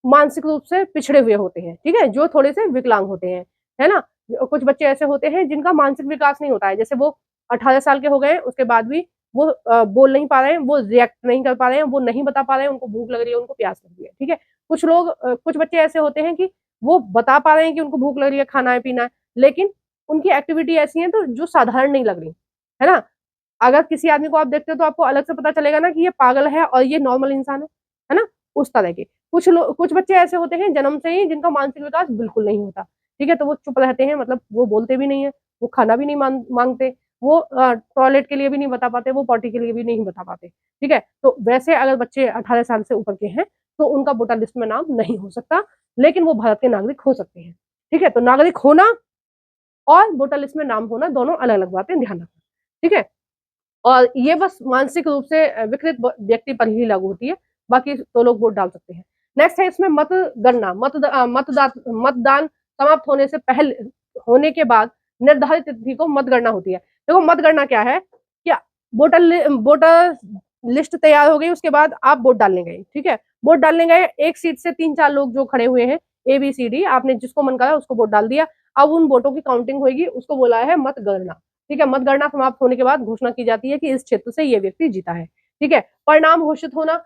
मानसिक रूप से पिछड़े हुए होते हैं। ठीक है, जो थोड़े से विकलांग होते हैं, है ना। कुछ बच्चे ऐसे होते हैं जिनका मानसिक विकास नहीं होता है, जैसे वो 18 साल के हो गए उसके बाद भी वो बोल नहीं पा रहे हैं, वो रिएक्ट नहीं कर पा रहे हैं, वो नहीं बता पा रहे हैं, उनको भूख लग रही है, उनको प्यास लग रही है। ठीक है, कुछ लोग कुछ बच्चे ऐसे होते हैं कि वो बता पा रहे हैं कि उनको भूख लग रही है, खाना है, पीना है, लेकिन उनकी एक्टिविटी ऐसी है तो जो साधारण नहीं लग रही, है ना। अगर किसी आदमी को आप देखते हो तो आपको अलग से पता चलेगा ना कि ये पागल है और ये नॉर्मल इंसान है ना। उस तरह के कुछ लोग, कुछ बच्चे ऐसे होते हैं जन्म से ही जिनका मानसिक विकास बिल्कुल नहीं होता, ठीक है, तो वो चुप रहते हैं, मतलब वो बोलते भी नहीं है, वो खाना भी नहीं मांगते, वो टॉयलेट के लिए भी नहीं बता पाते, वो पॉटी के लिए भी नहीं बता पाते, ठीक है। तो वैसे अगर बच्चे 18 साल से ऊपर के हैं तो उनका वोटर लिस्ट में नाम नहीं हो सकता, लेकिन वो भारत के नागरिक हो सकते हैं, ठीक है। तो नागरिक होना और वोटर लिस्ट में नाम होना दोनों अलग अलग बातें, ध्यान रखना, ठीक है। और ये बस मानसिक रूप से विकृत व्यक्ति पर ही लागू होती है, बाकी तो लोग वोट डाल सकते हैं। नेक्स्ट है इसमें मतगणना, मतदान समाप्त होने से पहले, होने के बाद निर्धारित तिथि को मतगणना होती है। देखो मतगणना क्या है, क्या वोटर लिस्ट तैयार हो गई, उसके बाद आप वोट डालने गए, ठीक है, वोट डालने गए, एक सीट से 3-4 लोग जो खड़े हुए हैं, ABCD, आपने जिसको मन करा उसको वोट डाल दिया। अब उन वोटों की काउंटिंग होगी, उसको बोला है मतगणना, ठीक है। मतगणना समाप्त होने के बाद घोषणा की जाती है कि इस क्षेत्र से ये व्यक्ति जीता है, ठीक है। परिणाम घोषित होना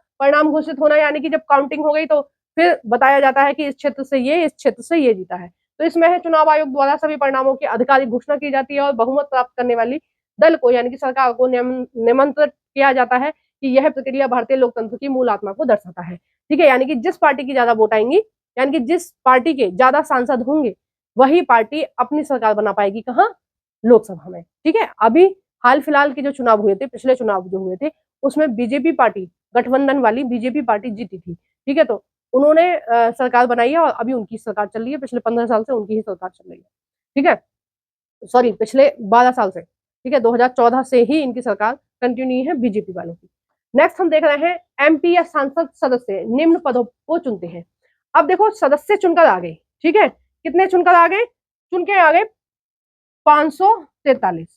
यानी कि जब काउंटिंग हो गई तो फिर बताया जाता है कि इस क्षेत्र से ये, इस क्षेत्र से ये जीता है। तो इसमें है चुनाव आयोग द्वारा सभी परिणामों की आधिकारिक घोषणा की जाती है और बहुमत प्राप्त करने वाली दल को यानी कि सरकार को निमंत्रित किया जाता है कि यह प्रक्रिया भारतीय लोकतंत्र की मूल आत्मा को दर्शाता है, ठीक है। यानी कि जिस पार्टी की ज्यादा वोट आएंगी, यानी कि जिस पार्टी के ज्यादा सांसद होंगे, वही पार्टी अपनी सरकार बना पाएगी, कहाँ, लोकसभा में, ठीक है। अभी हाल फिलहाल के जो चुनाव हुए थे, पिछले चुनाव जो हुए थे, उसमें बीजेपी पार्टी, गठबंधन वाली बीजेपी पार्टी जीती थी, ठीक है। तो उन्होंने सरकार बनाई है और अभी उनकी सरकार चल रही है, पिछले 15 साल से उनकी ही सरकार चल रही है, ठीक है, सॉरी पिछले 12 साल से, ठीक है, 2014 से ही इनकी सरकार कंटिन्यू है बीजेपी वालों की। नेक्स्ट हम देख रहे हैं MP या सांसद सदस्य निम्न पदों को चुनते हैं। अब देखो सदस्य चुनकर आ गए, ठीक है, कितने चुनकर आ गए, चुन के आ गए 543,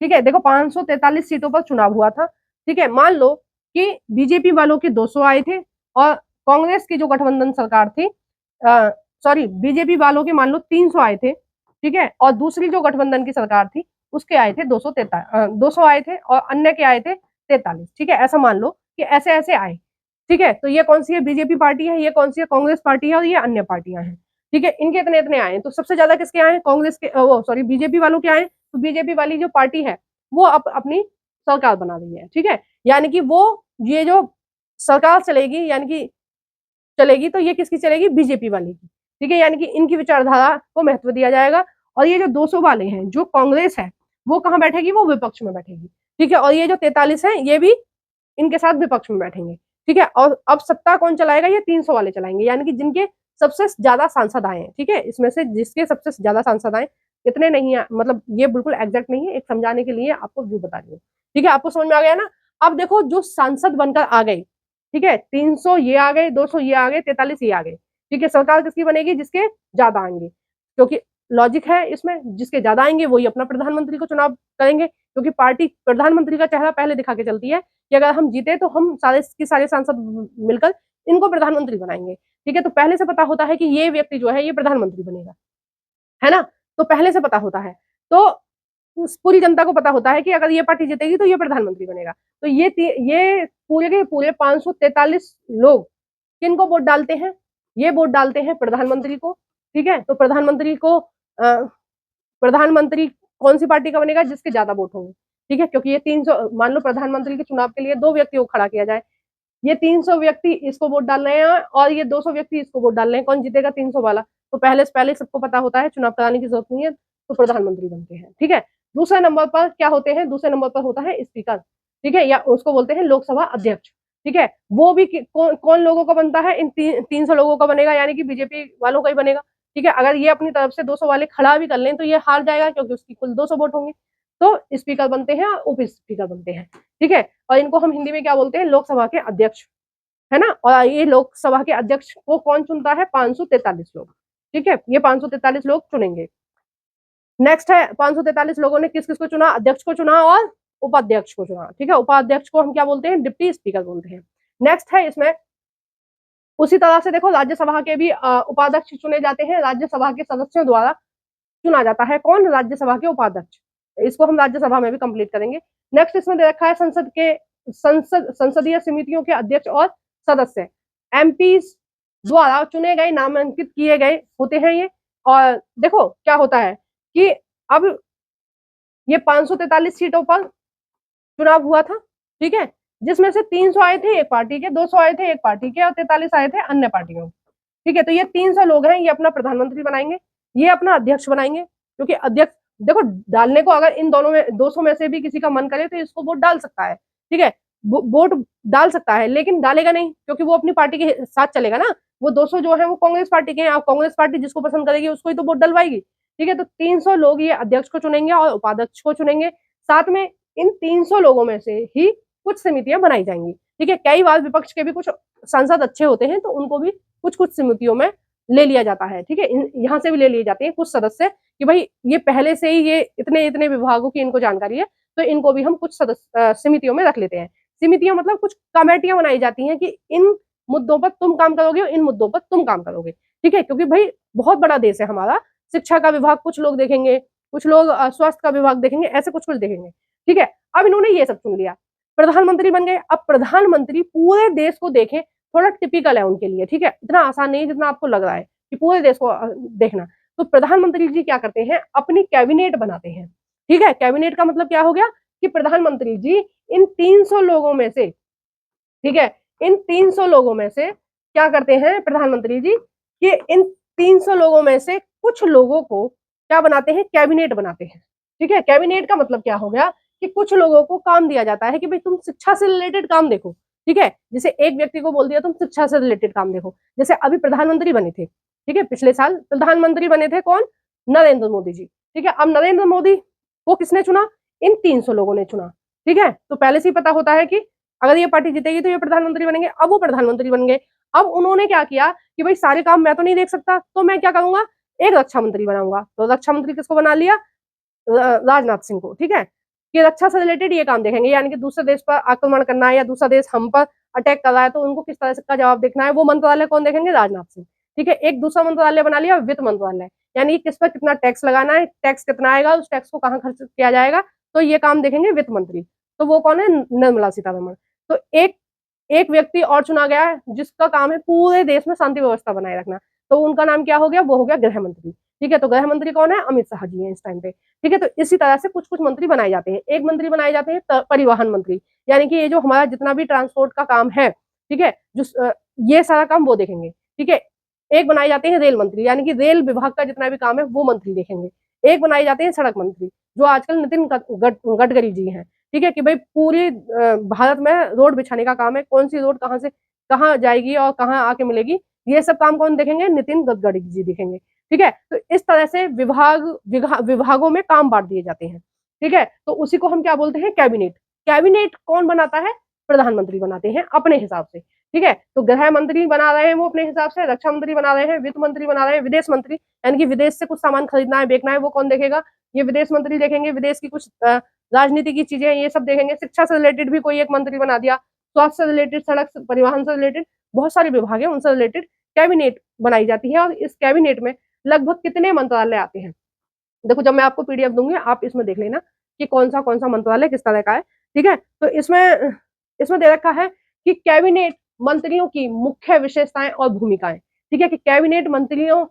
ठीक है। देखो 543 सीटों पर चुनाव हुआ था, ठीक है। मान लो कि बीजेपी वालों के 200 आए थे और कांग्रेस की जो गठबंधन सरकार थी, सॉरी बीजेपी वालों के मान लो 300 आए थे, ठीक है, और दूसरी जो गठबंधन की सरकार थी उसके आए थे 200 आए थे और अन्य के आए थे 43, ठीक है। ऐसा मान लो कि ऐसे ऐसे आए, ठीक है। तो ये कौन सी है, बीजेपी पार्टी है, ये कौन सी है, कांग्रेस पार्टी है और ये अन्य पार्टियां हैं, ठीक है। इनके इतने इतने आए, तो सबसे ज्यादा किसके आए, कांग्रेस के, वो सॉरी बीजेपी वालों के आए। तो बीजेपी वाली जो पार्टी है वो अपनी सरकार बना रही है, ठीक है। यानी कि वो, ये जो सरकार चलेगी यानी कि चलेगी तो ये किसकी चलेगी, बीजेपी वाली की, ठीक है। यानी कि इनकी विचारधारा को महत्व दिया जाएगा। और ये जो 200 वाले हैं, जो कांग्रेस है, वो कहाँ बैठेगी, वो विपक्ष में बैठेगी, ठीक है। और ये जो 43 है ये भी इनके साथ विपक्ष में बैठेंगे, ठीक है। और अब सत्ता कौन चलाएगा, ये 300 वाले चलाएंगे, यानी कि जिनके सबसे ज्यादा सांसद आए हैं, ठीक है। इसमें से जिसके सबसे ज्यादा सांसद आए, इतने नहीं है, मतलब ये बिल्कुल एग्जैक्ट नहीं है, एक समझाने के लिए आपको व्यू बता रही हूँ, ठीक है। आपको समझ में आ गया ना। अब देखो जो सांसद बनकर आ गए, ठीक है, 300 ये आ गए, 200 ये आ गए, 43 ये आ गए, ठीक है। सरकार किसकी बनेगी, जिसके ज्यादा आएंगे, क्योंकि लॉजिक है इसमें, जिसके ज्यादा आएंगे वही अपना प्रधानमंत्री को चुनाव करेंगे, क्योंकि पार्टी प्रधानमंत्री का चेहरा पहले दिखा के चलती है कि अगर हम जीते तो हम सारे के सारे सांसद मिलकर इनको प्रधानमंत्री बनाएंगे, ठीक है। तो पहले से पता होता है कि ये व्यक्ति जो है ये प्रधानमंत्री बनेगा, है ना। तो पहले से पता होता है, तो पूरी जनता को पता होता है कि अगर ये पार्टी जीतेगी तो ये प्रधानमंत्री बनेगा। तो ये पूरे के पूरे 543 लोग किनको वोट डालते हैं, ये वोट डालते हैं प्रधानमंत्री को, ठीक है। तो प्रधानमंत्री कौन सी पार्टी का बनेगा, जिसके ज्यादा वोट होंगे, ठीक है। क्योंकि ये 300, मान लो प्रधानमंत्री के चुनाव के लिए 2 व्यक्तियों को खड़ा किया जाए, ये 300 व्यक्ति इसको वोट डाल रहे हैं और ये 200 व्यक्ति इसको वोट डाल रहे हैं, कौन जीतेगा, 300 वाला। तो पहले से पहले सबको पता होता है, चुनाव कराने की जरूरत नहीं है, तो प्रधानमंत्री बनते हैं, ठीक है। दूसरे नंबर पर क्या होते हैं, दूसरे नंबर पर होता है स्पीकर, ठीक है, या उसको बोलते हैं लोकसभा अध्यक्ष, ठीक है। वो भी कौन लोगों का बनता है, इन 300 लोगों का बनेगा, यानी कि बीजेपी वालों का ही बनेगा, ठीक है। अगर ये अपनी तरफ से 200 वाले खड़ा भी कर लें तो ये हार जाएगा, क्योंकि उसकी कुल 200 वोट होंगे। तो स्पीकर बनते हैं और उप स्पीकर बनते हैं, ठीक है। और इनको हम हिंदी में क्या बोलते हैं, लोकसभा के अध्यक्ष, है ना। और ये लोकसभा के अध्यक्ष को कौन चुनता है, 543 लोग, ठीक है। ये 543 लोग चुनेंगे। नेक्स्ट है 543 लोगों ने किस किस को चुना, अध्यक्ष को चुना और उपाध्यक्ष को चुना, ठीक है। उपाध्यक्ष को हम क्या बोलते हैं, डिप्टी स्पीकर बोलते हैं। नेक्स्ट है इसमें उसी तरह से देखो राज्यसभा के भी उपाध्यक्ष चुने जाते हैं, राज्यसभा के सदस्यों द्वारा चुना जाता है, कौन, राज्यसभा के उपाध्यक्ष। इसको हम राज्यसभा में भी कंप्लीट करेंगे। नेक्स्ट इसमें दे रखा है संसदीय समितियों के अध्यक्ष और सदस्य, एमपी द्वारा चुने गए, नामांकित किए गए होते हैं ये। और देखो क्या होता है कि अब ये 543 सीटों पर चुनाव हुआ था, ठीक है, जिसमें से 300 आए थे एक पार्टी के, 200 आए थे एक पार्टी के और 43 आए थे अन्य पार्टियों, ठीक है। तो ये 300 लोग हैं, ये अपना प्रधानमंत्री बनाएंगे, ये अपना अध्यक्ष बनाएंगे, क्योंकि अध्यक्ष देखो डालने को अगर इन दोनों में 200 में से भी किसी का मन करे तो इसको वोट डाल सकता है, ठीक है, वोट डाल सकता है, लेकिन डालेगा नहीं क्योंकि वो अपनी पार्टी के साथ चलेगा ना। वो 200 जो है वो कांग्रेस पार्टी के हैं, अब कांग्रेस पार्टी जिसको पसंद करेगी उसको ही तो वोट डलवाएगी, ठीक है। तो 300 लोग ये अध्यक्ष को चुनेंगे और उपाध्यक्ष को चुनेंगे, साथ में इन 300 लोगों में से ही कुछ समितियां बनाई जाएंगी, ठीक है। कई बार विपक्ष के भी कुछ सांसद अच्छे होते हैं तो उनको भी कुछ कुछ समितियों में ले लिया जाता है, ठीक है। यहाँ से भी ले लिए जाते हैं कुछ सदस्य कि भाई ये पहले से ही ये इतने इतने विभागों की इनको जानकारी है, तो इनको भी हम कुछ सदस्य समितियों में रख लेते हैं। समितियां मतलब कुछ कमेटियां बनाई जाती हैं कि इन मुद्दों पर तुम काम करोगे और इन मुद्दों पर तुम काम करोगे, ठीक है। क्योंकि भाई बहुत बड़ा देश है हमारा, शिक्षा का विभाग कुछ लोग देखेंगे, कुछ लोग स्वास्थ्य का विभाग देखेंगे, ऐसे कुछ कुछ देखेंगे, ठीक है। अब इन्होंने ये सब चुन लिया, प्रधानमंत्री बन गए। अब प्रधानमंत्री पूरे देश को देखें, थोड़ा टिपिकल है उनके लिए, ठीक है, इतना आसान नहीं जितना आपको लग रहा है कि पूरे देश को देखना। तो प्रधानमंत्री जी क्या करते हैं, अपनी कैबिनेट बनाते हैं, ठीक है। कैबिनेट का मतलब क्या हो गया कि प्रधानमंत्री जी इन 300 लोगों में से, ठीक है, इन 300 लोगों में से क्या करते हैं प्रधानमंत्री जी कि इन 300 लोगों में से कुछ लोगों को क्या बनाते हैं, कैबिनेट बनाते हैं, ठीक है। कैबिनेट का मतलब क्या हो गया कि कुछ लोगों को काम दिया जाता है कि भाई तुम शिक्षा से रिलेटेड काम देखो, ठीक है। जैसे एक व्यक्ति को बोल दिया तुम शिक्षा से रिलेटेड काम देखो, जैसे अभी प्रधानमंत्री बने थे, ठीक है, पिछले साल प्रधानमंत्री बने थे कौन, नरेंद्र मोदी जी, ठीक है। अब नरेंद्र मोदी को किसने चुना, इन 300 लोगों ने चुना, ठीक है। तो पहले से ही पता होता है कि अगर ये पार्टी जीतेगी तो ये प्रधानमंत्री बनेंगे। अब वो प्रधानमंत्री बन गए, अब उन्होंने क्या किया कि भाई सारे काम मैं तो नहीं देख सकता, तो मैं क्या करूंगा, एक रक्षा मंत्री बनाऊंगा। तो रक्षा मंत्री किसको बना लिया, राजनाथ सिंह को, ठीक है, कि रक्षा से रिलेटेड ये काम देखेंगे, यानी कि दूसरे देश पर आक्रमण करना है या दूसरा देश हम पर अटैक कर रहा है तो उनको किस तरह से का जवाब देखना है, वो मंत्रालय कौन देखेंगे, राजनाथ सिंह, ठीक है। एक दूसरा मंत्रालय बना लिया वित्त मंत्रालय, यानी किस पर कितना टैक्स लगाना है, टैक्स कितना आएगा, उस टैक्स को कहाँ खर्च किया जाएगा, तो ये काम देखेंगे वित्त मंत्री। तो वो कौन है, निर्मला सीतारमण। तो एक एक व्यक्ति और चुना गया है जिसका काम है पूरे देश में शांति व्यवस्था बनाए रखना, तो उनका नाम क्या हो गया, वो हो गया गृह मंत्री, ठीक है। तो गृह मंत्री कौन है, अमित शाह जी है इस टाइम पे, ठीक है। तो इसी तरह से कुछ कुछ मंत्री बनाए जाते हैं। एक मंत्री बनाए जाते हैं परिवहन मंत्री, यानी कि ये जो हमारा जितना भी ट्रांसपोर्ट का काम है, ठीक है, जो ये सारा काम वो देखेंगे, ठीक है। एक बनाए जाते हैं रेल मंत्री, यानी कि रेल विभाग का जितना भी काम है वो मंत्री देखेंगे। एक बनाए जाते हैं सड़क मंत्री, जो आजकल नितिन गडकरी जी हैं, ठीक है, कि भाई पूरी भारत में रोड बिछाने का काम है, कौन सी रोड कहाँ से कहाँ जाएगी और कहाँ आके मिलेगी, ये सब काम कौन देखेंगे, नितिन गडकरी जी देखेंगे, ठीक है। तो इस तरह से विभागों में काम बांट दिए जाते हैं, ठीक है। तो उसी को हम क्या बोलते हैं, कैबिनेट। कैबिनेट कौन बनाता है, प्रधानमंत्री बनाते हैं अपने हिसाब से, ठीक है। तो गृह मंत्री बना रहे हैं वो अपने हिसाब से, रक्षा मंत्री बना रहे हैं, वित्त मंत्री बना रहे हैं, विदेश मंत्री यानी कि विदेश से कुछ सामान खरीदना है बेचना है वो कौन देखेगा, ये विदेश मंत्री देखेंगे। विदेश की कुछ राजनीति की चीजें ये सब देखेंगे। शिक्षा से रिलेटेड भी कोई एक मंत्री बना दिया, स्वास्थ्य से रिलेटेड, सड़क परिवहन से रिलेटेड बहुत सारे विभाग है, उनसे रिलेटेड कैबिनेट बनाई जाती है। और इस कैबिनेट में लगभग कितने मंत्रालय आते हैं, देखो जब मैं आपको पीडीएफ दूंगी आप इसमें देख लेना कि कौन सा मंत्रालय किस तरह का है, ठीक है। तो इसमें इसमें दे रखा है कि कैबिनेट मंत्रियों की मुख्य विशेषताएं और भूमिकाएं, ठीक है, कि कैबिनेट मंत्रियों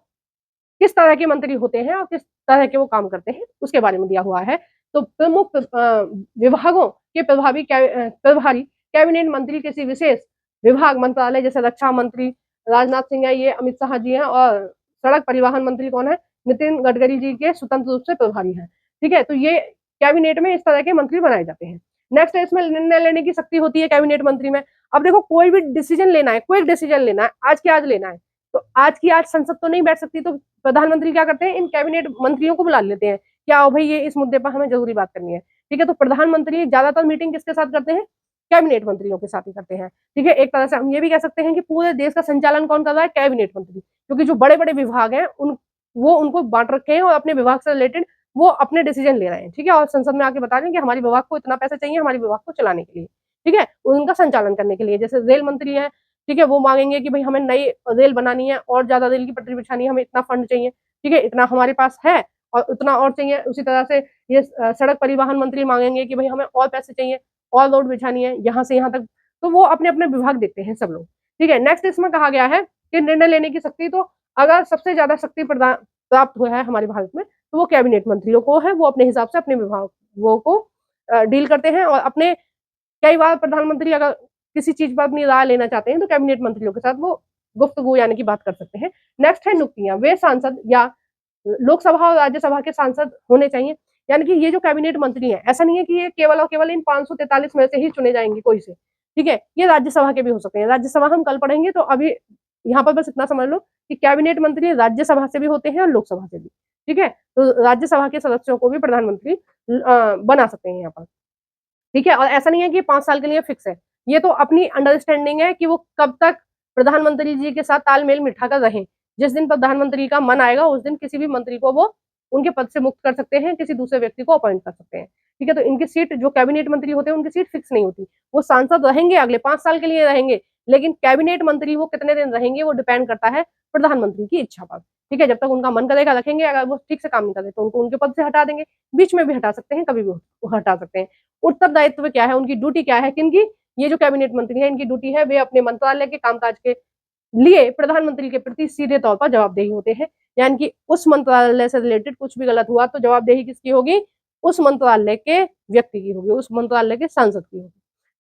किस तरह के मंत्री होते हैं और किस तरह के वो काम करते हैं उसके बारे में दिया हुआ है। तो प्रमुख विभागों के प्रभारी कैबिनेट मंत्री किसी विशेष विभाग मंत्रालय, जैसे रक्षा मंत्री राजनाथ सिंह है, ये अमित शाह जी हैं, और सड़क परिवहन मंत्री कौन है, नितिन गडकरी जी के स्वतंत्र रूप से प्रभारी हैं, ठीक है। तो ये कैबिनेट में इस तरह के मंत्री बनाए जाते हैं। नेक्स्ट इसमें निर्णय लेने की शक्ति होती है कैबिनेट मंत्री में। अब देखो कोई भी डिसीजन लेना है, कोई डिसीजन लेना है, आज के आज लेना है, तो आज की आज संसद तो नहीं बैठ सकती, तो प्रधानमंत्री क्या करते हैं, इन कैबिनेट मंत्रियों को बुला लेते हैं, क्या हो भाई ये इस मुद्दे पर हमें जरूरी बात करनी है, ठीक है। तो प्रधानमंत्री ज्यादातर मीटिंग किसके साथ करते हैं, कैबिनेट मंत्रियों के साथ ही करते हैं, ठीक है। एक तरह से हम ये भी कह सकते हैं कि पूरे देश का संचालन कौन कर रहा है, कैबिनेट मंत्री, क्योंकि जो बड़े बड़े विभाग हैं वो उनको बांट रखे हैं और अपने विभाग से रिलेटेड वो अपने डिसीजन ले रहे हैं, ठीक है। और संसद में आके बता रहे हैं कि हमारे विभाग को इतना पैसा चाहिए हमारे विभाग को चलाने के लिए, ठीक है, उनका संचालन करने के लिए। जैसे रेल मंत्री है, ठीक है, वो मांगेंगे कि भाई हमें नई रेल बनानी है और ज्यादा रेल की पटरी बिछानी है, हमें इतना फंड चाहिए, ठीक है, इतना हमारे पास है और उतना और चाहिए। उसी तरह से ये सड़क परिवहन मंत्री मांगेंगे कि भाई हमें और पैसे चाहिए और रोड बिछानी है यहाँ से यहाँ तक, तो वो अपने अपने विभाग देखते हैं सब लोग, ठीक है। नेक्स्ट इसमें कहा गया है कि निर्णय लेने की शक्ति तो अगर सबसे ज्यादा शक्ति प्राप्त हुआ है हमारे भारत में तो वो कैबिनेट मंत्रियों को है। वो अपने हिसाब से अपने विभागों को डील करते हैं और अपने कई बार प्रधानमंत्री अगर किसी चीज पर अपनी राय लेना चाहते हैं तो कैबिनेट मंत्रियों के साथ वो गुफ्तगू यानी कि बात कर सकते हैं। नेक्स्ट है नियुक्तियां। वे सांसद या लोकसभा और राज्यसभा के सांसद होने चाहिए। यानी कि ये जो कैबिनेट मंत्री हैं, ऐसा नहीं है कि ये केवल और केवल इन 543 में से ही चुने जाएंगे कोई से, ठीक है। ये राज्यसभा के भी हो सकते हैं। राज्यसभा हम कल पढ़ेंगे, तो अभी यहाँ पर बस इतना समझ लो कि कैबिनेट मंत्री राज्यसभा से भी होते हैं और लोकसभा से भी, ठीक है। तो राज्यसभा के सदस्यों को भी प्रधानमंत्री बना सकते हैं यहाँ पर, ठीक है। और ऐसा नहीं है कि 5 साल के लिए फिक्स है। ये तो अपनी अंडरस्टैंडिंग है कि वो कब तक प्रधानमंत्री जी के साथ तालमेल बिठा कर रहें। जिस दिन प्रधानमंत्री का मन आएगा उस दिन किसी भी मंत्री को वो उनके पद से मुक्त कर सकते हैं, किसी दूसरे व्यक्ति को अपॉइंट कर सकते हैं, ठीक है। तो इनकी सीट, जो कैबिनेट मंत्री होते हैं उनकी सीट फिक्स नहीं होती। वो सांसद रहेंगे, अगले 5 साल के लिए रहेंगे, लेकिन कैबिनेट मंत्री वो कितने दिन रहेंगे वो डिपेंड करता है प्रधानमंत्री की इच्छा पर, ठीक है। जब तक उनका मन करेगा रखेंगे, अगर वो ठीक से काम नहीं करे तो उनको उनके पद से हटा देंगे। बीच में भी हटा सकते हैं, कभी भी हटा सकते हैं। उत्तरदायित्व क्या है, उनकी ड्यूटी क्या है, किनकी, ये जो कैबिनेट मंत्री है इनकी ड्यूटी है वे अपने मंत्रालय के कामकाज के लिए प्रधानमंत्री के प्रति सीधे तौर पर जवाबदेही होते हैं। यानी कि उस मंत्रालय से रिलेटेड कुछ भी गलत हुआ तो जवाबदेही किसकी होगी, उस मंत्रालय के व्यक्ति की होगी, उस मंत्रालय के सांसद की होगी,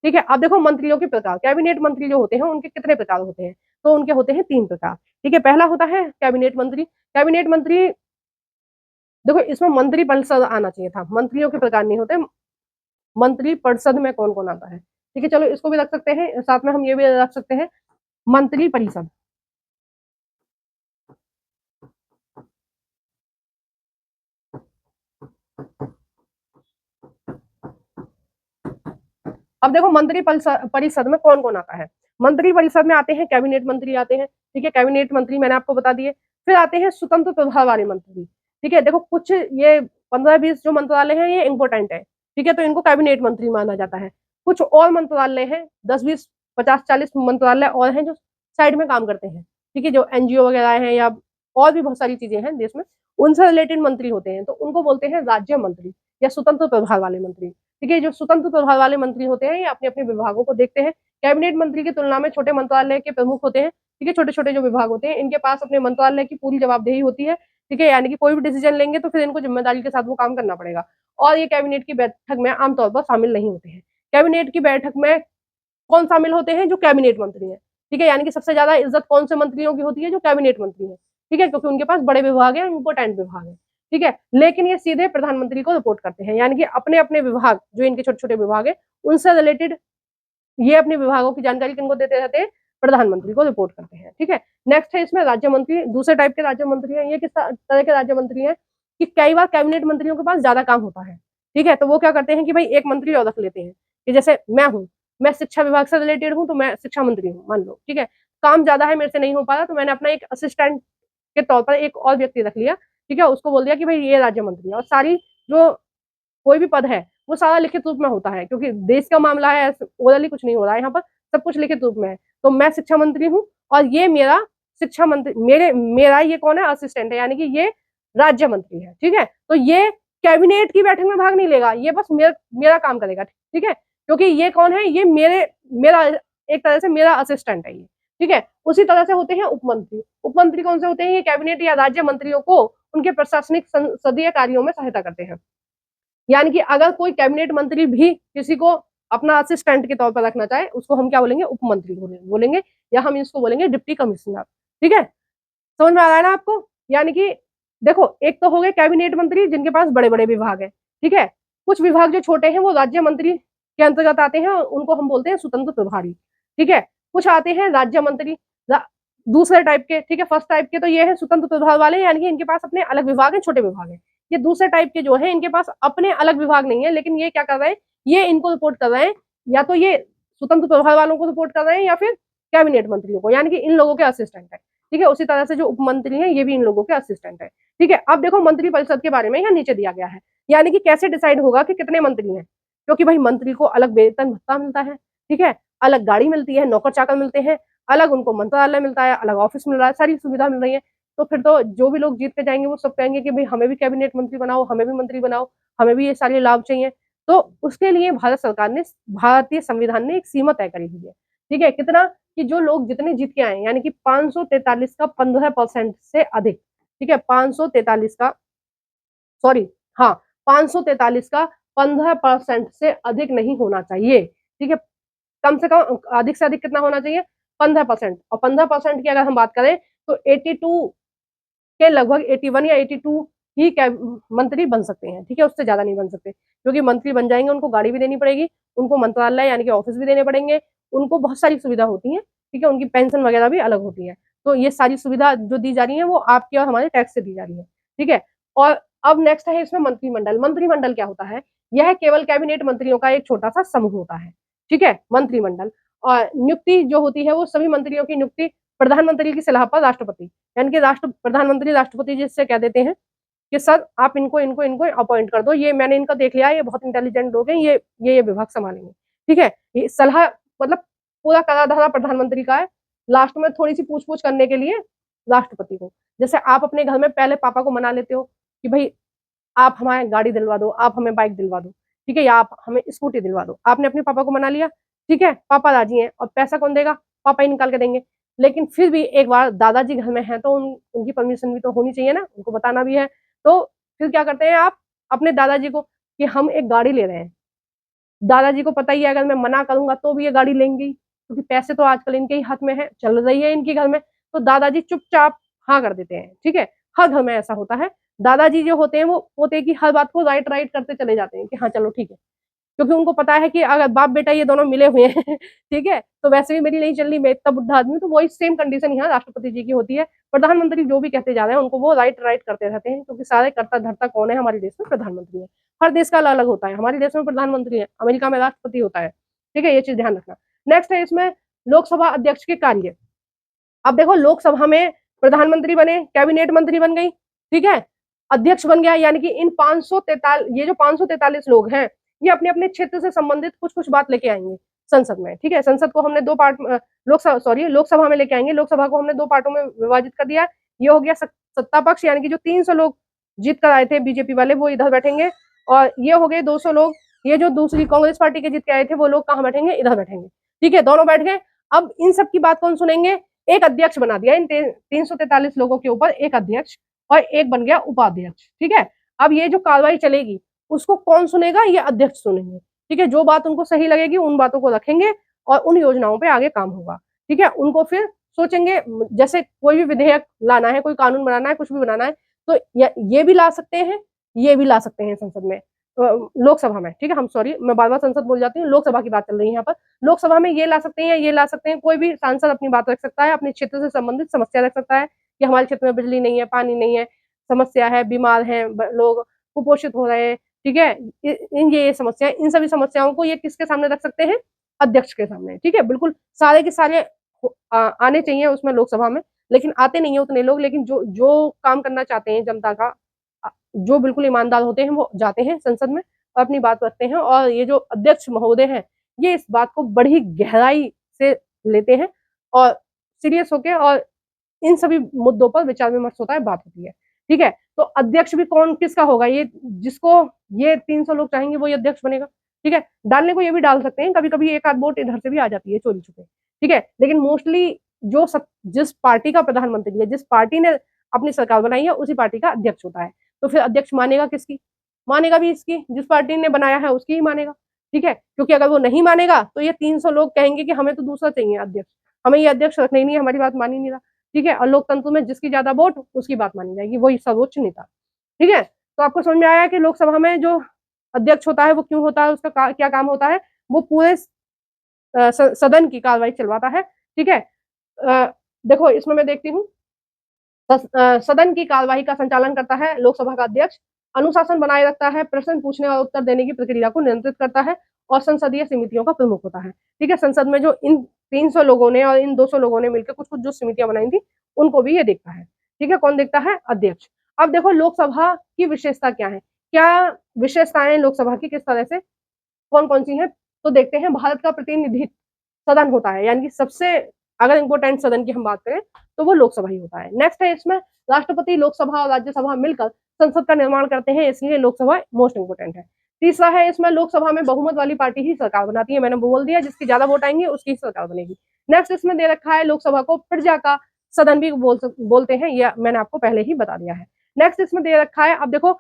ठीक है। अब देखो मंत्रियों के प्रकार। कैबिनेट मंत्री जो होते हैं उनके कितने प्रकार होते हैं, तो उनके होते हैं 3 प्रकार, ठीक है। पहला होता है कैबिनेट मंत्री। कैबिनेट मंत्री, देखो इसमें मंत्री परिषद आना चाहिए था, मंत्रियों के प्रकार नहीं होते। मंत्री परिषद में कौन कौन आता है, ठीक है। चलो इसको भी रख सकते हैं, साथ में हम ये भी रख सकते हैं मंत्री परिषद। अब देखो मंत्री परिषद में कौन कौन आता है। मंत्री परिषद में आते हैं कैबिनेट मंत्री आते हैं, ठीक है। कैबिनेट मंत्री मैंने आपको बता दिए। फिर आते हैं स्वतंत्र प्रभार वाले मंत्री, ठीक है। देखो कुछ ये 15-20 जो मंत्रालय हैं ये इंपॉर्टेंट है, ठीक है, तो इनको कैबिनेट मंत्री माना जाता है। कुछ और मंत्रालय हैं, 10-20-50-40 मंत्रालय और हैं जो साइड में काम करते हैं, ठीक है, जो एनजीओ वगैरह हैं या और भी बहुत सारी चीजें हैं देश में, उनसे रिलेटेड मंत्री होते हैं, तो उनको बोलते हैं राज्य मंत्री या स्वतंत्र प्रभार वाले मंत्री, ठीक है। जो स्वतंत्र प्रभार वाले मंत्री होते हैं ये अपने अपने विभागों को देखते हैं। कैबिनेट मंत्री की तुलना में छोटे मंत्रालय के प्रमुख होते हैं, ठीक है। छोटे छोटे जो विभाग होते हैं इनके पास अपने मंत्रालय की पूरी जवाबदेही होती है, ठीक है। यानी कि कोई भी डिसीजन लेंगे तो फिर इनको जिम्मेदारी के साथ वो काम करना पड़ेगा। और ये कैबिनेट की बैठक में आमतौर पर शामिल नहीं होते हैं। कैबिनेट की बैठक में कौन शामिल होते हैं, जो कैबिनेट मंत्री है, ठीक है। यानी कि सबसे ज्यादा इज्जत कौन से मंत्रियों की होती है, जो कैबिनेट मंत्री है, ठीक है, क्योंकि उनके पास बड़े विभाग है, इंपोर्टेंट विभाग है, ठीक है। लेकिन ये सीधे प्रधानमंत्री को रिपोर्ट करते हैं, यानी कि अपने अपने विभाग, जो इनके छोटे छोटे विभाग है उनसे रिलेटेड ये अपने विभागों की जानकारी किनको देते रहते हैं, प्रधानमंत्री को रिपोर्ट करते हैं, ठीक है। नेक्स्ट है इसमें राज्य मंत्री। दूसरे टाइप के राज्य मंत्री हैं। ये किस तरह के राज्य मंत्री हैं कि कई बार कैबिनेट मंत्रियों के पास ज्यादा काम होता है, ठीक है, तो वो क्या करते हैं कि भाई एक मंत्री और रख लेते हैं, कि जैसे मैं हूँ, मैं शिक्षा विभाग से रिलेटेड हूँ तो मैं शिक्षा मंत्री हूँ मान लो, ठीक है। काम ज्यादा है, मेरे से नहीं हो पा रहा, तो मैंने अपना एक असिस्टेंट के तौर पर एक और व्यक्ति रख लिया, ठीक है, उसको बोल दिया कि भाई ये राज्य मंत्री है। और सारी जो कोई भी पद है वो सारा लिखित रूप में होता है, क्योंकि देश का मामला है, ओरली कुछ नहीं हो रहा है यहाँ पर, सब कुछ लिखित रूप में है। तो मैं शिक्षा मंत्री हूँ और ये मेरा शिक्षा मंत्री, मेरा ये कौन है, असिस्टेंट है, यानी कि ये राज्य मंत्री है, ठीक है। तो ये कैबिनेट की बैठक में भाग नहीं लेगा, ये बस मेरा काम करेगा, ठीक है, क्योंकि ये कौन है, ये मेरा एक तरह से मेरा असिस्टेंट है ये, ठीक है। उसी तरह से होते हैं उपमंत्री। उपमंत्री कौन से होते हैं, ये कैबिनेट या राज्य मंत्रियों को उनके प्रशासनिक संसदीय कार्यों में सहायता करते हैं। यानी कि अगर कोई कैबिनेट मंत्री भी किसी को अपना असिस्टेंट के तौर पर रखना चाहे उसको हम क्या बोलेंगे, उपमंत्री बोलेंगे, या हम इसको बोलेंगे डिप्टी कमिश्नर, ठीक है। समझ में आ रहा है ना आपको। यानी कि देखो एक तो हो गए कैबिनेट मंत्री जिनके पास बड़े बड़े विभाग है, ठीक है। कुछ विभाग जो छोटे हैं वो राज्य मंत्री के अंतर्गत आते हैं, उनको हम बोलते हैं स्वतंत्र प्रभारी, ठीक है। कुछ आते हैं राज्य मंत्री दूसरे टाइप के, ठीक है। फर्स्ट टाइप के तो ये है स्वतंत्र प्रभार वाले, यानी कि इनके पास अपने अलग विभाग है, छोटे विभाग है। ये दूसरे टाइप के जो है इनके पास अपने अलग विभाग नहीं है, लेकिन ये क्या कर रहे हैं, ये इनको रिपोर्ट कर रहे हैं, या तो ये स्वतंत्र प्रभार वालों को रिपोर्ट कर रहे हैं या फिर कैबिनेट मंत्रियों को, यानी कि इन लोगों के असिस्टेंट है, ठीक है। उसी तरह से जो उपमंत्री है ये भी इन लोगों के असिस्टेंट है, ठीक है। अब देखो मंत्री परिषद के बारे में यहाँ नीचे दिया गया है, यानी कि कैसे डिसाइड होगा कि कितने मंत्री हैं, क्योंकि भाई मंत्री को अलग वेतन भत्ता मिलता है, ठीक है, अलग गाड़ी मिलती है, नौकर चाकर मिलते हैं, अलग उनको मंत्रालय मिलता है, अलग ऑफिस मिल रहा है, सारी सुविधा मिल रही है। तो फिर तो जो भी लोग जीत के जाएंगे वो सब कहेंगे कि भाई हमें भी कैबिनेट मंत्री बनाओ, हमें भी मंत्री बनाओ, हमें भी ये सारे लाभ चाहिए। तो उसके लिए भारत सरकार ने, भारतीय संविधान ने एक सीमा तय करी हुई है, ठीक है, कितना कि जो लोग जितने जीत के आए यानी कि 543 का 15% से अधिक, ठीक है, 543 का सॉरी हाँ 543 का 15% से अधिक नहीं होना चाहिए, ठीक है। कम से कम अधिक से अधिक कितना होना चाहिए 15%, और 15% की अगर हम बात करें तो 82 के लगभग 81 या 82 ही मंत्री बन सकते हैं, ठीक है, उससे ज्यादा नहीं बन सकते, क्योंकि मंत्री बन जाएंगे उनको गाड़ी भी देनी पड़ेगी, उनको मंत्रालय यानी कि ऑफिस भी देने पड़ेंगे, उनको बहुत सारी सुविधा होती है, ठीक है, उनकी पेंशन वगैरह भी अलग होती है। तो ये सारी सुविधा जो दी जा रही है वो आपके और हमारे टैक्स से दी जा रही है, ठीक है। और अब नेक्स्ट है इसमें मंत्रिमंडल। मंत्रिमंडल क्या होता है? यह केवल कैबिनेट मंत्रियों का एक छोटा सा समूह होता है, ठीक है, मंत्रिमंडल। और नियुक्ति जो होती है वो सभी मंत्रियों की नियुक्ति प्रधानमंत्री की सलाह पर राष्ट्रपति यानी कि प्रधानमंत्री राष्ट्रपति जी से कह देते हैं कि सर आप इनको इनको इनको अपॉइंट कर दो, ये मैंने इनका देख लिया, ये बहुत इंटेलिजेंट लोग हैं, ये विभाग संभालेंगे, ठीक है। ये सलाह मतलब पूरा करा धरा प्रधानमंत्री का है, लास्ट में थोड़ी सी पूछ पूछ करने के लिए राष्ट्रपति को। जैसे आप अपने घर में पहले पापा को मना लेते हो कि भाई आप हमारे गाड़ी दिलवा दो, आप हमें बाइक दिलवा दो, ठीक है, या आप हमें स्कूटी दिलवा दो, आपने अपने पापा को मना लिया, ठीक है, पापा राजी हैं, और पैसा कौन देगा? पापा ही निकाल के देंगे। लेकिन फिर भी एक बार दादाजी घर में है तो उनकी परमिशन भी तो होनी चाहिए ना, उनको बताना भी है। तो फिर क्या करते हैं आप अपने दादाजी को कि हम एक गाड़ी ले रहे हैं, दादाजी को पता ही है अगर मैं मना करूंगा तो भी ये गाड़ी लेंगी, क्योंकि पैसे तो आजकल इनके ही हाथ में है, चल रही है इनके घर में, तो दादाजी चुपचाप हाँ कर देते हैं, ठीक है। हर घर में ऐसा होता है, दादाजी जो होते हैं वो पोते की हर बात को राइट राइट करते चले जाते हैं कि हाँ चलो ठीक है, क्योंकि उनको पता है कि अगर बाप बेटा ये दोनों मिले हुए हैं ठीक है, तो वैसे भी मेरी नहीं चल रही, मैं इतना बुढ़ा आदमी, तो वही सेम कंडीशन यहाँ राष्ट्रपति जी की होती है। प्रधानमंत्री जो भी कहते जा रहे हैं उनको वो राइट राइट करते रहते हैं, क्योंकि सारे कर्ता धर्ता कौन है हमारे देश में? प्रधानमंत्री है। हर देश का अलग अलग होता है, हमारे देश में प्रधानमंत्री है, अमेरिका में राष्ट्रपति होता है, ठीक है, ये चीज ध्यान रखना। नेक्स्ट है इसमें लोकसभा अध्यक्ष के कार्य। अब देखो लोकसभा में प्रधानमंत्री बने, कैबिनेट मंत्री बन गई, ठीक है, अध्यक्ष बन गया, यानी कि इन 543 ये जो 543 लोग हैं ये अपने अपने क्षेत्र से संबंधित कुछ कुछ बात लेके आएंगे संसद में, ठीक है। संसद को हमने दो पार्ट लोकसभा में लेके आएंगे, लोकसभा को हमने दो पार्टों में विभाजित कर दिया। ये हो गया सत्ता पक्ष, यानी कि जो 300 लोग जीत कर आए थे बीजेपी वाले वो इधर बैठेंगे, और ये हो गए 200 लोग, ये जो दूसरी कांग्रेस पार्टी के जीत के आए थे वो लोग कहाँ बैठेंगे? इधर बैठेंगे, ठीक है, दोनों बैठ गए। अब इन सब की बात कौन सुनेंगे? एक अध्यक्ष बना दिया इन 343 लोगों के ऊपर, एक अध्यक्ष, और एक बन गया उपाध्यक्ष, ठीक है। अब ये जो कार्रवाई चलेगी उसको कौन सुनेगा? ये अध्यक्ष सुनेंगे, ठीक है। जो बात उनको सही लगेगी उन बातों को रखेंगे और उन योजनाओं पे आगे काम होगा, ठीक है। उनको फिर सोचेंगे, जैसे कोई भी विधेयक लाना है, कोई कानून बनाना है, कुछ भी बनाना है, तो ये भी ला सकते हैं, ये भी ला सकते हैं संसद में, लोकसभा में, ठीक है। हम सॉरी मैं बार बार संसद बोल जाती हूँ, लोकसभा की बात चल रही है यहाँ पर। लोकसभा में ये ला सकते हैं, ये ला सकते हैं, कोई भी सांसद अपनी बात रख सकता है, अपने क्षेत्र से संबंधित समस्या रख सकता है कि हमारे क्षेत्र में बिजली नहीं है, पानी नहीं है, समस्या है, बीमार हैं लोग, कुपोषित हो रहे हैं, ठीक है, इन ये समस्या, इन सभी समस्याओं को ये किसके सामने रख सकते हैं? अध्यक्ष के सामने, ठीक है। बिल्कुल सारे के सारे आने चाहिए उसमें लोकसभा में, लेकिन आते नहीं है उतने लोग, लेकिन जो जो काम करना चाहते हैं जनता का, जो बिल्कुल ईमानदार होते हैं वो जाते हैं संसद में और अपनी बात रखते हैं, और ये जो अध्यक्ष महोदय हैं ये इस बात को बड़ी गहराई से लेते हैं और सीरियस होके, और इन सभी मुद्दों पर विचार विमर्श होता है, बात होती है, ठीक है। तो अध्यक्ष भी कौन किसका होगा? ये जिसको ये 300 लोग चाहेंगे वो अध्यक्ष बनेगा, ठीक है। डालने को ये भी डाल सकते हैं, कभी कभी एक आध वोट इधर से भी आ जाती है चोरी छुपे, ठीक है, लेकिन मोस्टली जिस पार्टी का प्रधानमंत्री है, जिस पार्टी ने अपनी सरकार बनाई है, उसी पार्टी का अध्यक्ष होता है। तो फिर अध्यक्ष मानेगा किसकी? मानेगा भी इसकी, जिस पार्टी ने बनाया है उसकी ही मानेगा, ठीक है। क्योंकि अगर वो नहीं मानेगा तो ये 300 लोग कहेंगे कि हमें तो दूसरा चाहिए अध्यक्ष, हमें ये अध्यक्ष रखना ही नहीं है, हमारी बात मान ही नहीं रहा, ठीक है। और लोकतंत्र में जिसकी ज्यादा वोट उसकी बात मानी जाएगी, वही सर्वोच्च नेता, ठीक है। तो आपको समझ में आया कि लोकसभा में जो अध्यक्ष होता है वो क्यों होता है, उसका क्या काम होता है? वो पूरे सदन की कार्रवाई चलवाता है, ठीक है। देखो इसमें मैं देखती हूँ, सदन की कार्यवाही का संचालन करता है लोकसभा का अध्यक्ष, अनुशासन बनाए रखता है, प्रश्न पूछने और उत्तर देने की प्रक्रिया को नियंत्रित करता है, और संसदीय समितियों का प्रमुख होता है, ठीक है। संसद में जो इन 300 लोगों ने और इन 200 लोगों ने मिलकर कुछ कुछ जो समितियां बनाई थी उनको भी ये देखता है, ठीक है। कौन देखता है? अध्यक्ष। अब देखो लोकसभा की विशेषता क्या है, क्या विशेषताएं लोकसभा की किस तरह से कौन कौन सी हैं, तो देखते हैं। भारत का प्रतिनिधि सदन होता है, यानी कि सबसे अगर इंपोर्टेंट सदन की हम बात करें तो वो लोकसभा ही होता है। नेक्स्ट है इसमें राष्ट्रपति, लोकसभा और राज्यसभा मिलकर संसद का निर्माण करते हैं, इसलिए लोकसभा मोस्ट इंपोर्टेंट है। तीसरा है इसमें लोकसभा में बहुमत वाली पार्टी ही सरकार बनाती है, मैंने बोल दिया, जिसकी ज्यादा वोट आएंगे उसकी सरकार बनेगी। नेक्स्ट इसमें दे रखा है लोकसभा को प्रजा का सदन भी बोलते हैं, यह मैंने आपको पहले ही बता दिया है। नेक्स्ट इसमें दे रखा है, अब देखो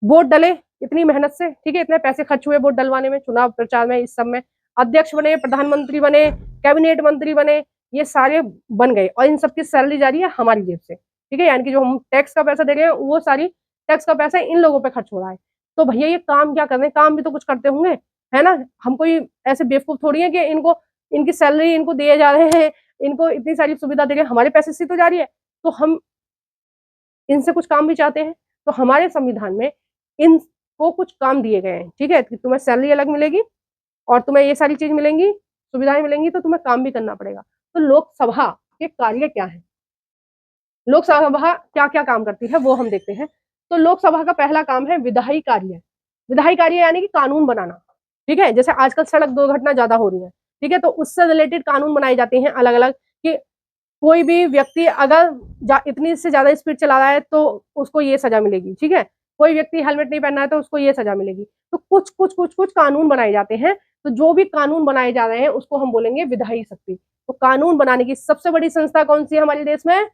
वोट डले इतनी मेहनत से, ठीक है, इतने पैसे खर्च हुए वोट डलवाने में, चुनाव प्रचार में, इस सब में अध्यक्ष बने, प्रधानमंत्री बने, कैबिनेट मंत्री बने, ये सारे बन गए और इन सबकी सैलरी जा रही है हमारी जेब से, ठीक है, यानी कि जो हम टैक्स का पैसा दे रहे हैं वो सारी टैक्स का पैसा इन लोगों पे खर्च हो रहा है। तो भैया ये काम क्या कर रहे हैं, काम भी तो कुछ करते होंगे, है ना। हम कोई ऐसे बेवकूफ थोड़ी है कि इनको इनकी सैलरी इनको दिए जा रहे हैं, इनको इतनी सारी सुविधा दे रहे हैं, हमारे पैसे से तो जा रही है, तो हम इनसे कुछ काम भी चाहते हैं। तो हमारे संविधान में इनको कुछ काम दिए गए हैं, ठीक है, कि तुम्हें सैलरी अलग मिलेगी और तुम्हें ये सारी चीज मिलेंगी, सुविधाएं मिलेंगी, तो तुम्हें काम भी करना पड़ेगा। तो लोकसभा के कार्य क्या है, लोकसभा क्या क्या काम करती है वो हम देखते हैं। तो लोकसभा का पहला काम है विधायी कार्य। विधायी कार्य यानी कि कानून बनाना, ठीक है, जैसे आजकल सड़क दुर्घटना ज्यादा हो रही है, ठीक है, तो उससे रिलेटेड कानून बनाए जाते हैं अलग अलग, कि कोई भी व्यक्ति अगर इतनी से ज्यादा स्पीड चला रहा है तो उसको ये सजा मिलेगी, ठीक है, कोई व्यक्ति हेलमेट नहीं पहना है तो उसको ये सजा मिलेगी। तो कुछ कुछ कुछ कुछ कानून बनाए जाते हैं। तो जो भी कानून बनाए जा रहे हैं उसको हम बोलेंगे विधायी शक्ति। तो कानून बनाने की सबसे बड़ी संस्था कौन सी है हमारे देश में,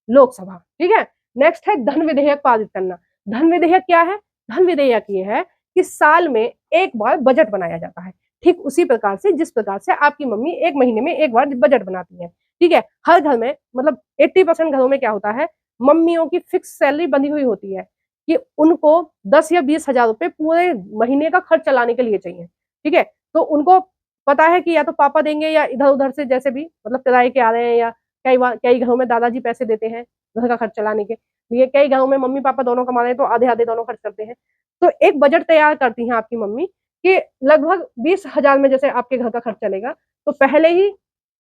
लोकसभा, ठीक है। नेक्स्ट है धन विधेयक पारित करना। धन विधेयक क्या है, धन विधेयक ये है कि साल में एक बार बजट बनाया जाता है, ठीक उसी प्रकार से जिस प्रकार से आपकी मम्मी एक महीने में एक बार बजट बनाती है, ठीक है। हर घर में मतलब 80% घरों में क्या होता है, मम्मियों की फिक्स सैलरी बंधी हुई होती है कि उनको 10 या 20 हजार रुपए पूरे महीने का खर्च चलाने के लिए चाहिए, ठीक है। तो उनको पता है कि या तो पापा देंगे या इधर उधर से जैसे भी मतलब किराए के आ रहे हैं, या कई घरों में दादाजी पैसे देते हैं घर का खर्च चलाने के लिए, कई घरों में मम्मी पापा दोनों कमा रहे हैं तो आधे आधे दोनों खर्च करते हैं। तो एक बजट तैयार करती हैं आपकी मम्मी कि लगभग 20 हजार में जैसे आपके घर का खर्च चलेगा, तो पहले ही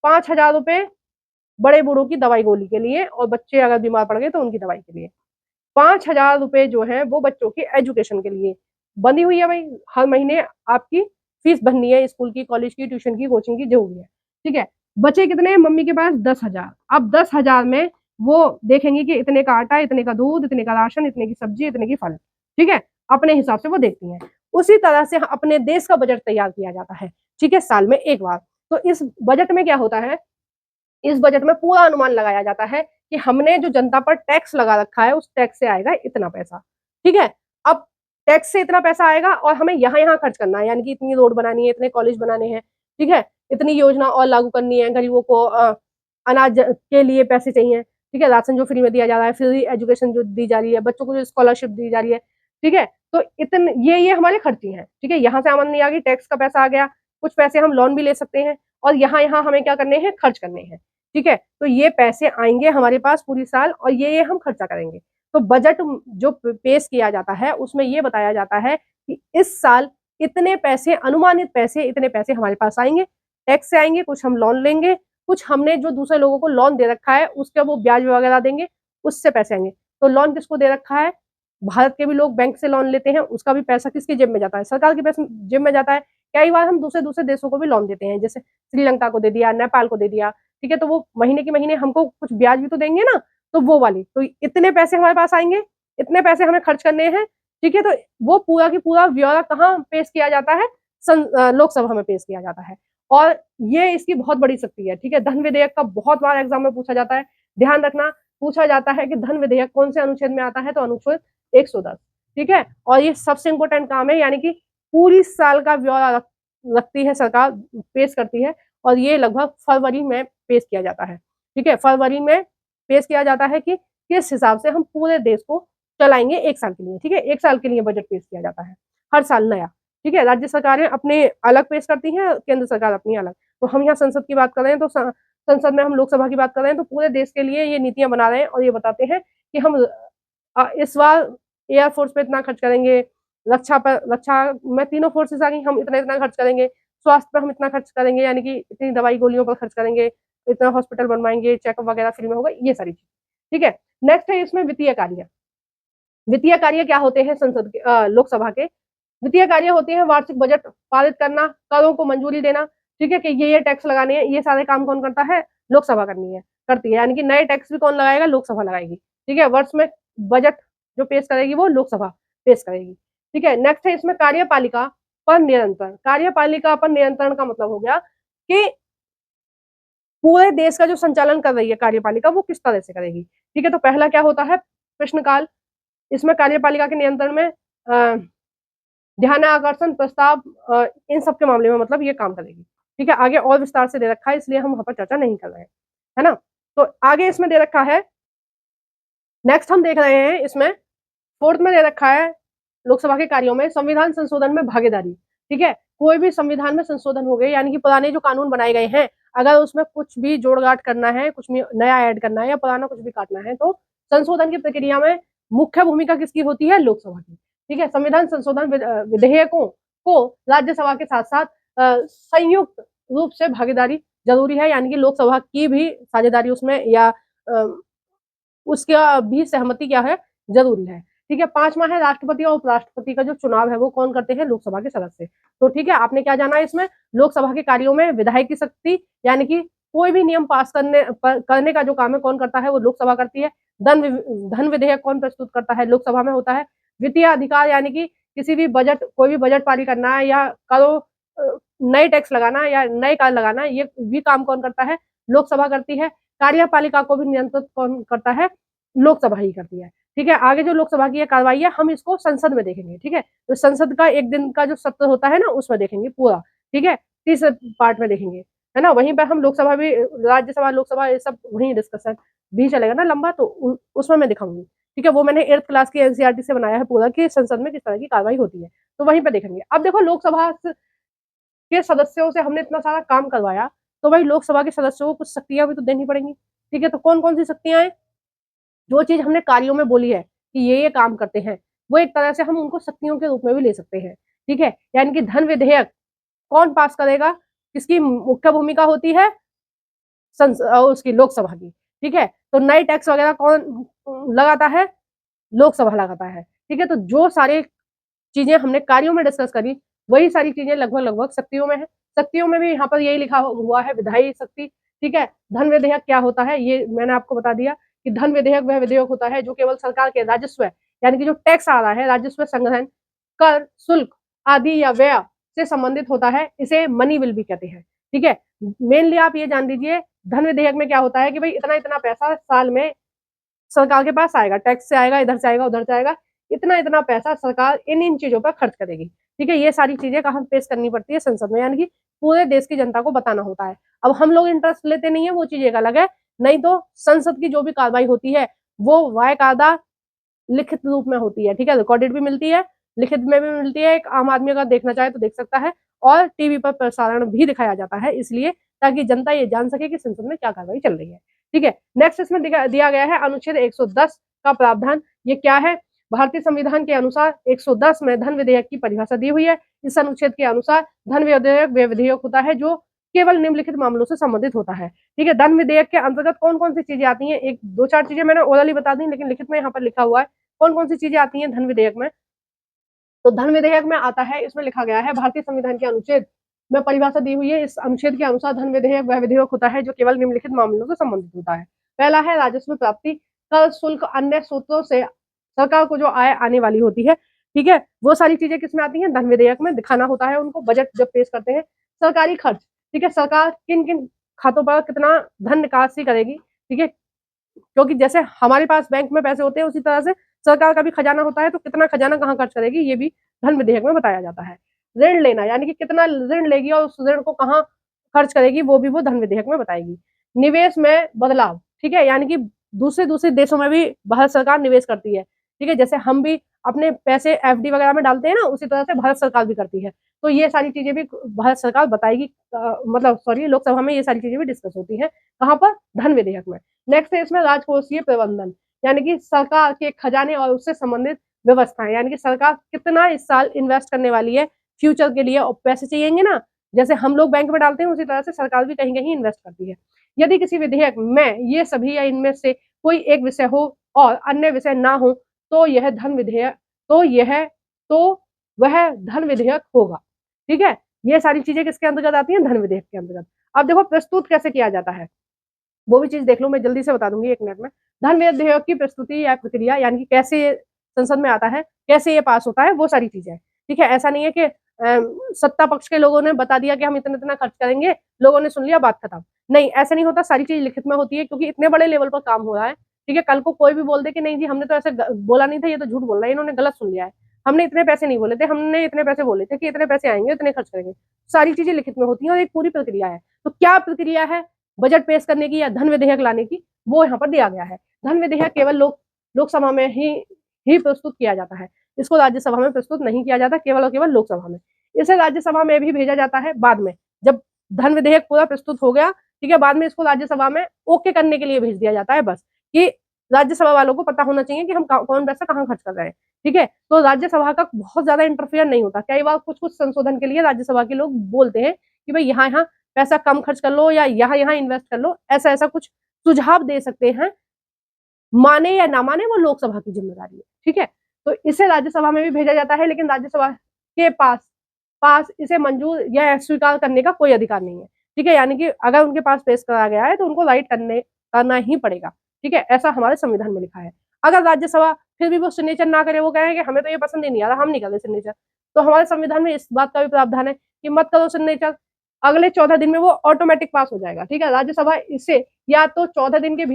5 हजार रुपए बड़े बूढ़ों की दवाई गोली के लिए, और बच्चे अगर बीमार पड़ गए तो उनकी दवाई के लिए, 5 हजार रुपए जो है वो बच्चों की एजुकेशन के लिए बनी हुई है भाई। हर महीने आपकी फीस भरनी है, स्कूल की, कॉलेज की, ट्यूशन की, कोचिंग की, जो भी है, ठीक है। बचे कितने मम्मी के पास, 10 हजार। अब 10 हजार में वो देखेंगे कि इतने का आटा, इतने का दूध, इतने का राशन, इतने की सब्जी, इतने की फल, ठीक है, अपने हिसाब से वो देखती हैं। उसी तरह से अपने देश का बजट तैयार किया जाता है, ठीक है, साल में एक बार। तो इस बजट में क्या होता है, इस बजट में पूरा अनुमान लगाया जाता है कि हमने जो जनता पर टैक्स लगा रखा है उस टैक्स से आएगा इतना पैसा, ठीक है। अब टैक्स से इतना पैसा आएगा और हमें यहाँ यहाँ खर्च करना है, यानी कि इतनी रोड बनानी है, इतने कॉलेज बनाने हैं, ठीक है, इतनी योजना और लागू करनी है, गरीबों को अनाज के लिए पैसे चाहिए, ठीक है, राशन जो फ्री में दिया जा रहा है, फ्री एजुकेशन जो दी जा रही है, बच्चों को जो स्कॉलरशिप दी जा रही है, ठीक है। तो इतने ये हमारे खर्चे हैं, ठीक है, यहाँ से आमदनी आ गई, टैक्स का पैसा आ गया, कुछ पैसे हम लोन भी ले सकते हैं और यहाँ यहाँ हमें क्या करने हैं, खर्च करने हैं, ठीक है। तो ये पैसे आएंगे हमारे पास पूरी साल और ये हम खर्चा करेंगे। तो बजट जो पेश किया जाता है उसमें ये बताया जाता है कि इस साल इतने पैसे, अनुमानित पैसे, इतने पैसे हमारे पास आएंगे, टैक्स से आएंगे, कुछ हम लोन लेंगे, कुछ हमने जो दूसरे लोगों को लोन दे रखा है उसका वो ब्याज वगैरह देंगे, उससे पैसे आएंगे। तो लोन किसको दे रखा है, भारत के भी लोग बैंक से लोन लेते हैं, उसका भी पैसा किसकी जेब में जाता है, सरकार की जेब में जाता है। कई बार हम दूसरे दूसरे देशों को भी लोन देते हैं, जैसे श्रीलंका को दे दिया, नेपाल को दे दिया, ठीक है, तो वो महीने के महीने हमको कुछ ब्याज भी तो देंगे ना, तो वो वाली, तो इतने पैसे हमारे पास आएंगे, इतने पैसे हमें खर्च करने हैं, ठीक है। तो वो पूरा की पूरा ब्यौरा कहाँ पेश किया जाता है, लोकसभा में पेश किया जाता है। और ये इसकी बहुत बड़ी शक्ति है, ठीक है। धन विधेयक का बहुत बार एग्जाम में पूछा जाता है, ध्यान रखना, पूछा जाता है कि धन विधेयक कौन से अनुच्छेद में आता है, तो अनुच्छेद 110, ठीक है। और ये सबसे इंपॉर्टेंट काम है, यानी कि पूरी साल का ब्यौरा रखती है सरकार, पेश करती है, और ये लगभग फरवरी में पेश किया जाता है, ठीक है, फरवरी में पेश किया जाता है कि किस हिसाब से हम पूरे देश को चलाएंगे एक साल के लिए, ठीक है, एक साल के लिए बजट पेश किया जाता है हर साल नया, ठीक है। राज्य सरकारें अपने अलग पेश करती हैं, केंद्र सरकार अपनी अलग। तो हम यहाँ संसद की बात कर रहे हैं, तो संसद में हम लोकसभा की बात कर रहे हैं, तो पूरे देश के लिए ये नीतियां बना रहे हैं और ये बताते हैं कि हम इस बार एयरफोर्स पे इतना खर्च करेंगे, रक्षा में तीनों फोर्सेस आ गई, हम इतना इतना खर्च करेंगे, स्वास्थ्य पर हम इतना खर्च करेंगे, यानी कि इतनी दवाई गोलियों पर खर्च करेंगे, इतना हॉस्पिटल बनवाएंगे, चेकअप वगैरह फ्री में होगा, ये सारी चीज, ठीक है। नेक्स्ट है इसमें वित्तीय कार्य। वित्तीय कार्य क्या होते हैं संसद के, लोकसभा के वित्तीय कार्य होते हैं वार्षिक बजट पारित करना, करों को मंजूरी देना, ठीक है, कि ये टैक्स लगाने हैं, ये सारे काम कौन करता है, लोकसभा करती है, यानी कि नए टैक्स भी कौन लगाएगा, लोकसभा लगाएगी, ठीक है। वर्ष में बजट जो पेश करेगी वो लोकसभा पेश करेगी। ठीक है। नेक्स्ट है इसमें कार्यपालिका पर नियंत्रण। कार्यपालिका पर नियंत्रण का मतलब हो गया कि पूरे देश का जो संचालन कर रही है कार्यपालिका वो किस तरह से करेगी। ठीक है, तो पहला क्या होता है, प्रश्नकाल। इसमें कार्यपालिका के नियंत्रण में ध्यान आकर्षण प्रस्ताव, इन सब के मामले में मतलब ये काम करेगी। ठीक है, आगे और विस्तार से दे रखा है इसलिए हम वहां पर चर्चा नहीं कर रहे हैं, है ना। तो आगे इसमें दे रखा है, नेक्स्ट हम देख रहे हैं इसमें फोर्थ में दे रखा है लोकसभा के कार्यों में संविधान संशोधन में भागीदारी। ठीक है, कोई भी संविधान में संशोधन हो गए, यानी कि पुराने जो कानून बनाए गए हैं, अगर उसमें कुछ भी जोड़ घाट करना है, कुछ भी नया ऐड करना है या पुराना कुछ भी काटना है, तो संशोधन की प्रक्रिया में मुख्य भूमिका किसकी होती है, लोकसभा की। ठीक है, संविधान संशोधन विधेयकों को राज्यसभा के साथ साथ संयुक्त रूप से भागीदारी जरूरी है, यानी कि लोकसभा की भी साझेदारी उसमें या उसका भी सहमति क्या है, जरूरी है। ठीक है, पांचवा है राष्ट्रपति और उपराष्ट्रपति का जो चुनाव है वो कौन करते हैं, लोकसभा के सदस्य। तो ठीक है, आपने क्या जाना है इसमें, लोकसभा के कार्यों में विधायक की शक्ति, यानी कि कोई भी नियम पास करने का जो काम है कौन करता है, वो लोकसभा करती है। धन विधेयक कौन प्रस्तुत करता है, लोकसभा में होता है। वित्तीय अधिकार, यानी कि किसी भी बजट, कोई भी बजट पारित करना है या करो नए टैक्स लगाना या नए कर लगाना, ये भी काम कौन करता है, लोकसभा करती है। कार्यपालिका को भी नियंत्रित कौन करता है, लोकसभा ही करती है। ठीक है, आगे जो लोकसभा की कार्रवाई है हम इसको संसद में देखेंगे। ठीक है, तो संसद का एक दिन का जो सत्र होता है ना उसमें देखेंगे पूरा। ठीक है, तीसरे पार्ट में देखेंगे, है ना। वहीं पर हम लोकसभा भी, राज्यसभा लोकसभा ये सब वहीं डिस्कशन भी चलेगा ना लंबा, तो उसमें मैं दिखाऊंगी। ठीक है, वो मैंने 8th क्लास की एनसीईआरटी से बनाया है पूरा कि संसद में किस तरह की कार्रवाई होती है, तो वहीं पर देखेंगे। अब देखो, लोकसभा के सदस्यों से हमने इतना सारा काम करवाया, तो भाई लोकसभा के सदस्यों को कुछ शक्तियां भी तो देनी पड़ेंगी। ठीक है, तो कौन कौन सी शक्तियां हैं, जो चीज हमने कार्यों में बोली है कि ये काम करते हैं, वो एक तरह से हम उनको शक्तियों के रूप में भी ले सकते हैं। ठीक है, यानी कि धन विधेयक कौन पास करेगा, किसकी मुख्य भूमिका होती है, उसकी लोकसभा की। ठीक है, तो नए टैक्स वगैरह कौन लगाता है, लोकसभा लगाता है। ठीक है, तो जो सारे चीजें हमने कार्यों में डिस्कस करी, वही सारी चीजें लगभग लगभग शक्तियों में है। शक्तियों में भी यहाँ पर यही लिखा हुआ है, विधायी शक्ति। ठीक है, धन विधेयक क्या होता है ये मैंने आपको बता दिया कि धन विधेयक वह विधेयक होता है जो केवल सरकार के राजस्व, यानी कि जो टैक्स आ रहा है, राजस्व संग्रहण, कर, शुल्क आदि या व्यय से संबंधित होता है, इसे मनी बिल भी कहते हैं। ठीक है, मेनली आप ये जान लीजिए, धन विधेयक में क्या होता है कि भाई इतना इतना पैसा साल में सरकार के पास आएगा, टैक्स से आएगा, इधर से आएगा, उधर से आएगा, इतना इतना पैसा सरकार इन इन चीजों पर खर्च करेगी। ठीक है, ये सारी चीजें कहाँ पेश करनी पड़ती है, संसद में, यानी कि पूरे देश की जनता को बताना होता है। अब हम लोग इंटरेस्ट लेते नहीं है, वो चीज एक अलग है, नहीं तो संसद की जो भी कार्रवाई होती है वो वायकायदा लिखित रूप में होती है। ठीक है, रिकॉर्डेड भी मिलती है, लिखित में भी मिलती है, एक आम आदमी अगर देखना चाहे तो देख सकता है, और टीवी पर प्रसारण भी दिखाया जाता है, इसलिए ताकि जनता ये जान सके कि संसद में क्या कार्रवाई चल रही है। ठीक है, नेक्स्ट इसमें दिया गया है अनुच्छेद 110 का प्रावधान। ये क्या है, भारतीय संविधान के अनुसार 110 में धन विधेयक की परिभाषा दी हुई है। इस अनुच्छेद के अनुसार धन विधेयक वह विधेयक होता है जो केवल निम्नलिखित मामलों से संबंधित होता है। ठीक है, धन विधेयक के अंतर्गत कौन कौन सी चीजें आती हैं, एक दो चार चीजें मैंने ओरली बता दी, लेकिन लिखित में यहाँ पर लिखा हुआ है कौन कौन सी चीजें आती हैं धन विधेयक में। तो धन विधेयक में आता है, इसमें लिखा गया है भारतीय संविधान के अनुच्छेद में परिभाषा दी हुई है। इस अनुच्छेद के अनुसार धन विधेयक वह विधेयक होता है जो केवल निम्नलिखित मामलों से संबंधित होता है। पहला है राजस्व प्राप्ति, कर, शुल्क, अन्य स्रोतों से सरकार को जो आय आने वाली होती है। ठीक है, वो सारी चीजें किसमें आती हैं, धन विधेयक में दिखाना होता है उनको, बजट जब पेश करते हैं। सरकारी खर्च, ठीक है, सरकार किन किन खातों पर कितना धन निकासी करेगी। ठीक है, क्योंकि जैसे हमारे पास बैंक में पैसे होते हैं उसी तरह से सरकार का भी खजाना होता है, तो कितना खजाना कहाँ खर्च करेगी ये भी धन विधेयक में बताया जाता है। ऋण लेना, यानी कि कितना ऋण लेगी और उस ऋण को कहाँ खर्च करेगी, वो भी वो धन विधेयक में बताएगी। निवेश में बदलाव, ठीक है, यानी कि दूसरे दूसरे देशों में भी भारत सरकार निवेश करती है। ठीक है, जैसे हम भी अपने पैसे एफडी वगैरह में डालते हैं ना, उसी तरह से भारत सरकार भी करती है। तो ये सारी चीजें भी भारत सरकार बताएगी, मतलब सॉरी, लोकसभा में ये सारी चीजें भी डिस्कस होती है, कहाँ पर, धन विधेयक में। नेक्स्ट है इसमें राजकोषीय प्रबंधन, यानी कि सरकार के खजाने और उससे संबंधित व्यवस्थाएं, यानी कि सरकार कितना इस साल इन्वेस्ट करने वाली है फ्यूचर के लिए, और पैसे चाहिएंगे ना, जैसे हम लोग बैंक में डालते हैं उसी तरह से सरकार भी कहीं कहीं इन्वेस्ट करती है। यदि किसी विधेयक में ये सभी या इनमें से कोई एक विषय हो और अन्य विषय ना हो, तो यह धन विधेयक, तो वह धन विधेयक होगा। ठीक है, ये सारी चीजें किसके अंतर्गत आती हैं, धन विधेयक के अंतर्गत। अब देखो प्रस्तुत कैसे किया जाता है, वो भी चीज देख लो, मैं जल्दी से बता दूंगी 1 मिनट में। धन विधेयक की प्रस्तुति या प्रक्रिया, यानी कि कैसे संसद में आता है, कैसे ये पास होता है, वो सारी चीजें, ठीक है। ऐसा नहीं है कि सत्ता पक्ष के लोगों ने बता दिया कि हम इतना इतना खर्च करेंगे, लोगों ने सुन लिया, बात खत्म। नहीं, ऐसा नहीं होता, सारी चीज लिखित में होती है, क्योंकि इतने बड़े लेवल पर काम हो रहा है, ठीक है। कल को कोई भी बोल दे कि नहीं जी हमने तो ऐसे बोला नहीं था, ये तो झूठ बोल रहा है, इन्होंने गलत सुन लिया है, हमने इतने पैसे नहीं बोले थे, हमने इतने पैसे बोले थे कि इतने पैसे आएंगे, इतने खर्च करेंगे, सारी चीजें लिखित में होती हैं और एक पूरी प्रक्रिया है। तो क्या प्रक्रिया है बजट पेश करने की या धन विधेयक लाने की, वो यहाँ पर दिया गया है। धन विधेयक केवल लोकसभा में ही प्रस्तुत किया जाता है, इसको राज्यसभा में प्रस्तुत नहीं किया जाता, केवल और केवल लोकसभा में। इसे राज्यसभा में भी भेजा जाता है बाद में, जब धन विधेयक पूरा प्रस्तुत हो गया, ठीक है, बाद में इसको राज्यसभा में ओके करने के लिए भेज दिया जाता है, बस कि राज्यसभा वालों को पता होना चाहिए कि हम कौन पैसा कहाँ खर्च कर रहे हैं, ठीक है। तो राज्यसभा का बहुत ज्यादा इंटरफेयर नहीं होता, कई बार कुछ कुछ संशोधन के लिए राज्यसभा के लोग बोलते हैं कि भाई यहाँ यहाँ पैसा कम खर्च कर लो या यहाँ यहाँ इन्वेस्ट कर लो, ऐसा ऐसा कुछ सुझाव दे सकते हैं, माने या ना माने वो लोकसभा की जिम्मेदारी है, ठीक है। तो इसे राज्यसभा में भी भेजा जाता है, लेकिन राज्यसभा के पास इसे मंजूर या स्वीकार करने का कोई अधिकार नहीं है, ठीक है। यानी कि अगर उनके पास पेश करा गया है तो उनको राइट करना ही पड़ेगा, ठीक है, ऐसा हमारे संविधान में लिखा है। अगर राज्यसभा फिर भी वो सिग्नेचर ना करे, वो कहें कि हमें तो ये पसंद ही नहीं आ रहा, हम नहीं कर रहे सिग्नेचर, तो हमारे संविधान में इस बात का भी प्रावधान है कि मत करो सिग्नेचर, अगले 14 दिन में वो ऑटोमेटिक पास हो जाएगा, ठीक है। राज्यसभा इसे या तो 14 दिन के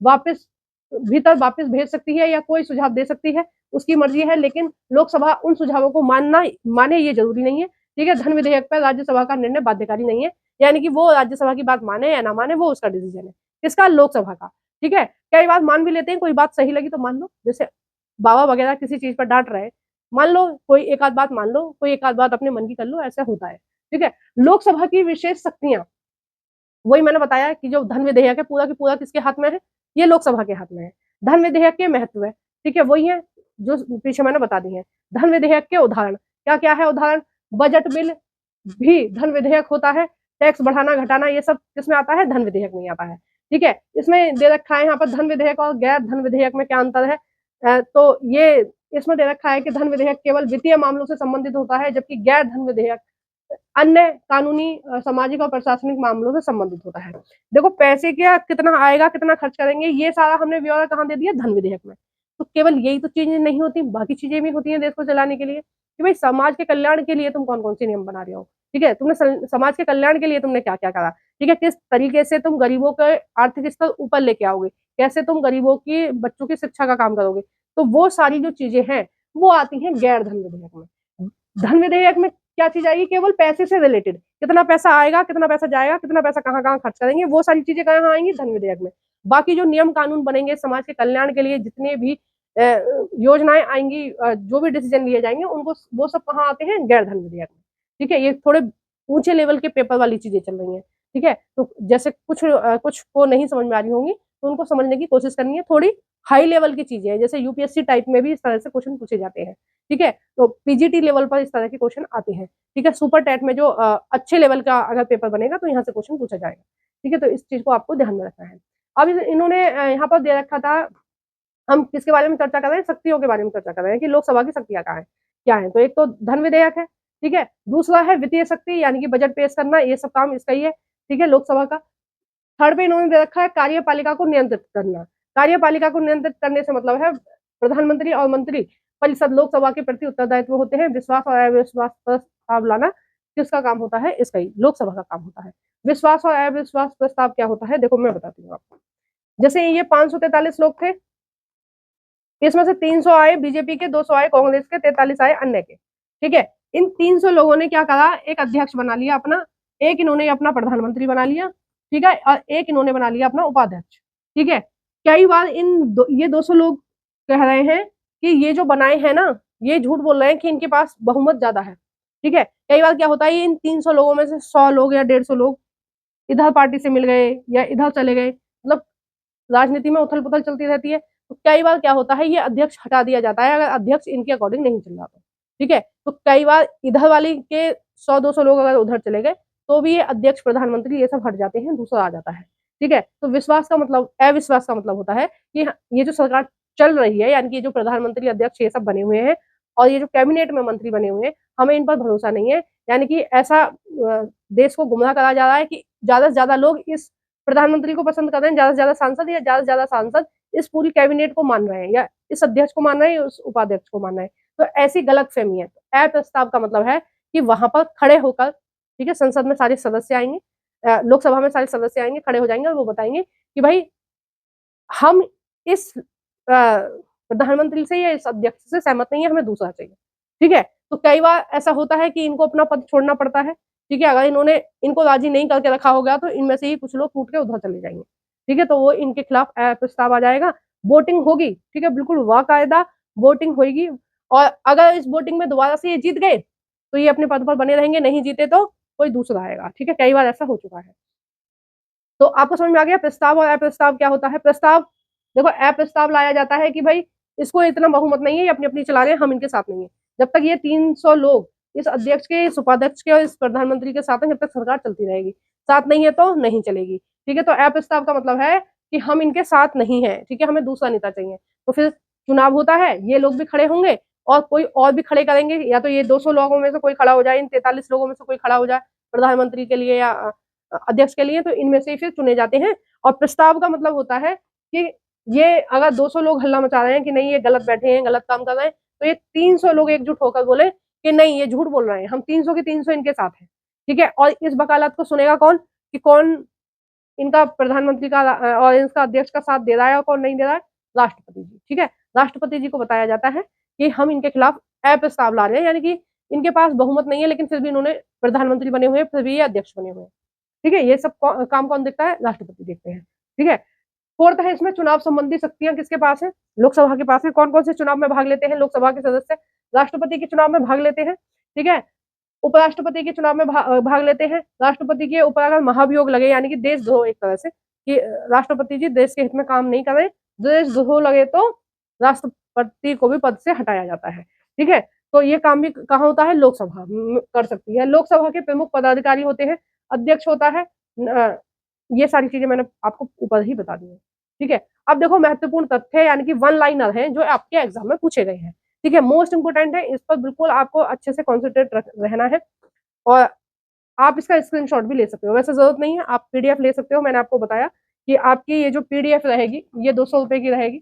वापस वापस भेज सकती है या कोई सुझाव दे सकती है, उसकी मर्जी है, लेकिन लोकसभा उन सुझावों को माने ये जरूरी नहीं है, ठीक है। धन विधेयक पर राज्यसभा का निर्णय बाध्यकारी नहीं है, यानी कि वो राज्यसभा की बात माने या ना माने, वो उसका डिसीजन है, किसका, लोकसभा का, ठीक है। कई बार मान भी लेते हैं, कोई बात सही लगी तो मान लो, जैसे बाबा वगैरह किसी चीज पर डांट रहे हैं, मान लो कोई एक आध बात मान लो, कोई एक आध बात अपने मन की कर लो, ऐसा होता है, ठीक है। लोकसभा की विशेष शक्तियां, वही मैंने बताया कि जो धन विधेयक है पूरा की पूरा किसके हाथ में है, ये लोकसभा के हाथ में है। धन विधेयक के महत्व है, ठीक है, वही है जो पीछे मैंने बता दी है। धन विधेयक के उदाहरण क्या क्या है, उदाहरण बजट बिल भी धन विधेयक होता है, टैक्स बढ़ाना घटाना ये सब किसमें आता है, धन विधेयक में आता है, ठीक है। इसमें दे रखा है यहाँ पर धन विधेयक और गैर धन विधेयक में क्या अंतर है, तो ये इसमें दे रखा है कि धन विधेयक केवल वित्तीय मामलों से संबंधित होता है, जबकि गैर धन विधेयक अन्य कानूनी सामाजिक और प्रशासनिक मामलों से संबंधित होता है। देखो पैसे क्या कितना आएगा, कितना खर्च करेंगे, ये सारा हमने ब्यौरा कहाँ दे दिया, धन विधेयक में। तो केवल यही तो चीजें नहीं होती, बाकी चीजें भी होती हैं देश को चलाने के लिए, कि भाई समाज के कल्याण के लिए तुम कौन कौन से नियम बना रहे हो, ठीक है, तुमने समाज के कल्याण के लिए तुमने क्या क्या करा, ठीक है, किस तरीके से तुम गरीबों के आर्थिक स्तर ऊपर लेके आओगे, कैसे तुम गरीबों की बच्चों की शिक्षा का काम करोगे, तो वो सारी जो चीजें हैं वो आती हैं गैर धन विधेयक में। धन विधेयक में क्या चीज आएगी, केवल पैसे से रिलेटेड, कितना पैसा आएगा, कितना पैसा जाएगा, कितना पैसा कहाँ कहाँ खर्च करेंगे, वो सारी चीजें कहाँ आएंगी, धन विधेयक में। बाकी जो नियम कानून बनेंगे समाज के कल्याण के लिए, जितने भी योजनाएं आएंगी, जो भी डिसीजन लिए जाएंगे, उनको वो सब कहाँ आते हैं, गैर धन विधेयक में, ठीक है। ये थोड़े ऊंचे लेवल के पेपर वाली चीजें चल रही है, ठीक है। तो जैसे कुछ को नहीं समझ में आ रही होंगी, तो उनको समझने की कोशिश करनी है, थोड़ी हाई लेवल की चीजें हैं, जैसे यूपीएससी टाइप में भी इस तरह से क्वेश्चन पूछे जाते हैं, ठीक है। तो पीजीटी लेवल पर इस तरह के क्वेश्चन आते हैं, ठीक है। सुपर टेट में जो अच्छे लेवल का अगर पेपर बनेगा तो यहाँ से क्वेश्चन पूछा जाएगा, ठीक है। तो इस चीज को आपको ध्यान में रखना है। अब इन्होंने यहाँ पर दे रखा था, हम किसके बारे में चर्चा कर रहे हैं, शक्तियों के बारे में चर्चा कर रहे हैं कि लोकसभा की शक्तियां कहाँ है, क्या है। तो एक तो धन विधेयक है, ठीक है, दूसरा है वित्तीय शक्ति, यानी कि बजट पेश करना, ये सब काम इसका ही है, ठीक है, लोकसभा का। थर्ड पे इन्होंने दे रखा है कार्यपालिका को नियंत्रित करना। कार्यपालिका को नियंत्रित करने से मतलब है प्रधानमंत्री और मंत्री परिषद लोकसभा के प्रति उत्तरदायित्व होते हैं, विश्वास और अविश्वास प्रस्ताव लाना किसका काम होता है, इसका ही, लोकसभा का काम होता है। विश्वास और अविश्वास प्रस्ताव क्या होता है, देखो मैं बताती हूँ आपको। जैसे ये 543 लोग थे, इसमें से 300 आए बीजेपी के, 200 आए कांग्रेस के, 43 आए अन्य के, ठीक है। इन 300 लोगों ने क्या करा, एक अध्यक्ष बना लिया अपना, एक इन्होंने अपना प्रधानमंत्री बना लिया, ठीक है, और एक इन्होंने बना लिया अपना उपाध्यक्ष, ठीक है। कई बार ये 200 लोग कह रहे हैं कि ये जो बनाए हैं ना, ये झूठ बोल रहे हैं कि इनके पास बहुमत ज्यादा है, ठीक है। कई बार क्या होता है, इन 300 लोगों में से 100 लोग या 150 लोग इधर पार्टी से मिल गए या इधर चले गए, मतलब राजनीति में उथल पुथल चलती रहती है। तो कई बार क्या होता है, ये अध्यक्ष हटा दिया जाता है अगर अध्यक्ष इनके अकॉर्डिंग नहीं चल रहा तो, ठीक है। तो कई बार इधर वाली के 100-200 लोग अगर उधर चले गए तो भी ये अध्यक्ष प्रधानमंत्री ये सब हट जाते हैं, दूसरा आ जाता है, ठीक है। तो विश्वास का मतलब, अविश्वास का मतलब होता है कि ये जो सरकार चल रही है, यानी कि ये जो प्रधानमंत्री अध्यक्ष ये सब बने हुए हैं और ये जो कैबिनेट में मंत्री बने हुए हैं, हमें इन पर भरोसा नहीं है, यानी कि ऐसा देश को गुमराह करा जा रहा है कि ज्यादा से ज्यादा लोग इस प्रधानमंत्री को पसंद कर रहे हैं, ज्यादा से ज्यादा सांसद या ज्यादा से ज्यादा सांसद इस पूरी कैबिनेट को मान रहे हैं या इस अध्यक्ष को मान रहे हैं या उस उपाध्यक्ष को मान रहे हैं। तो ऐसी गलतफहमी है। तो अप्रस्ताव का मतलब है कि वहां पर खड़े होकर, ठीक है, संसद में सारे सदस्य आएंगे, लोकसभा में सारे सदस्य आएंगे, खड़े हो जाएंगे और वो बताएंगे कि भाई हम इस प्रधानमंत्री से या इस अध्यक्ष से सहमत नहीं है, हमें दूसरा चाहिए। ठीक है, तो कई बार ऐसा होता है कि इनको अपना पद छोड़ना पड़ता है। ठीक है, अगर इन्होंने इनको राजी नहीं करके रखा होगा तो इनमें से ही कुछ लोग टूट के उधर चले जाएंगे। ठीक है, तो वो इनके खिलाफ प्रस्ताव आ जाएगा, वोटिंग होगी। ठीक है, बिल्कुल बाकायदा वोटिंग होगी, और अगर इस वोटिंग में दोबारा से ये जीत गए तो ये अपने पद पर बने रहेंगे, नहीं जीते तो कोई दूसरा आएगा। ठीक है, कई बार ऐसा हो चुका है। तो आपको समझ में आ गया प्रस्ताव और अप्रस्ताव क्या होता है। प्रस्ताव, देखो अप्रस्ताव लाया जाता है कि भाई इसको इतना बहुमत नहीं है, ये अपनी अपनी चला रहे हैं, हम इनके साथ नहीं है। जब तक ये 300 लोग इस अध्यक्ष के, इस उपाध्यक्ष के और इस प्रधानमंत्री के साथ हैं, जब तक सरकार चलती रहेगी। साथ नहीं है तो नहीं चलेगी। ठीक है, तो अप्रस्ताव का मतलब है कि हम इनके साथ नहीं है। ठीक है, हमें दूसरा नेता चाहिए। तो फिर चुनाव होता है, ये लोग भी खड़े होंगे और कोई और भी खड़े करेंगे, या तो ये 200 लोगों में से कोई खड़ा हो जाए, इन 43 लोगों में से कोई खड़ा हो जाए प्रधानमंत्री के लिए या अध्यक्ष के लिए, तो इनमें से फिर चुने जाते हैं। और प्रस्ताव का मतलब होता है कि ये अगर 200 लोग हल्ला मचा रहे हैं कि नहीं ये गलत बैठे हैं, गलत काम कर रहे हैं, तो ये 300 लोग एकजुट होकर बोले कि नहीं ये झूठ बोल रहे हैं, हम 300 के 300 इनके साथ हैं। ठीक है, और इस वकालत को सुनेगा कौन, कि कौन इनका प्रधानमंत्री का और इसका अध्यक्ष का साथ दे रहा है और कौन नहीं दे रहा है, राष्ट्रपति जी। ठीक है, राष्ट्रपति जी को बताया जाता है कि हम इनके खिलाफ अप्रस्ताव ला रहे हैं, यानी कि इनके पास बहुमत नहीं है लेकिन फिर भी इन्होंने प्रधानमंत्री बने हुए हैं, फिर भी ये अध्यक्ष बने हुए हैं। ठीक है, ये सब काम कौन देखता है, राष्ट्रपति देखते हैं। ठीक है, फोर्थ है इसमें चुनाव संबंधी शक्तियां किसके पास है, लोकसभा के पास है। कौन कौन से चुनाव में भाग लेते हैं लोकसभा के सदस्य, राष्ट्रपति के चुनाव में भाग लेते हैं। ठीक है, उपराष्ट्रपति के चुनाव में भाग लेते हैं। राष्ट्रपति के ऊपर अगर महाभियोग लगे, यानी कि देशद्रोह एक तरह से, कि राष्ट्रपति जी देश के हित में काम नहीं कर रहे, देशद्रोह लगे तो राष्ट्रपति को भी पद से हटाया जाता है। ठीक है, तो ये काम भी कहाँ होता है, लोकसभा कर सकती है। लोकसभा के प्रमुख पदाधिकारी होते हैं, अध्यक्ष होता है, ये सारी चीजें मैंने आपको ऊपर ही बता दी है। ठीक है, अब देखो महत्वपूर्ण तथ्य यानी कि वन लाइनर हैं जो आपके एग्जाम में पूछे गए हैं। ठीक है, मोस्ट इंपोर्टेंट है, इस पर बिल्कुल आपको अच्छे से कॉन्सेंट्रेट रहना है, और आप इसका स्क्रीनशॉट भी ले सकते हो। वैसे जरूरत नहीं है, आप पीडीएफ ले सकते हो। मैंने आपको बताया कि आपकी ये जो पीडीएफ रहेगी ये 200 रुपए की रहेगी।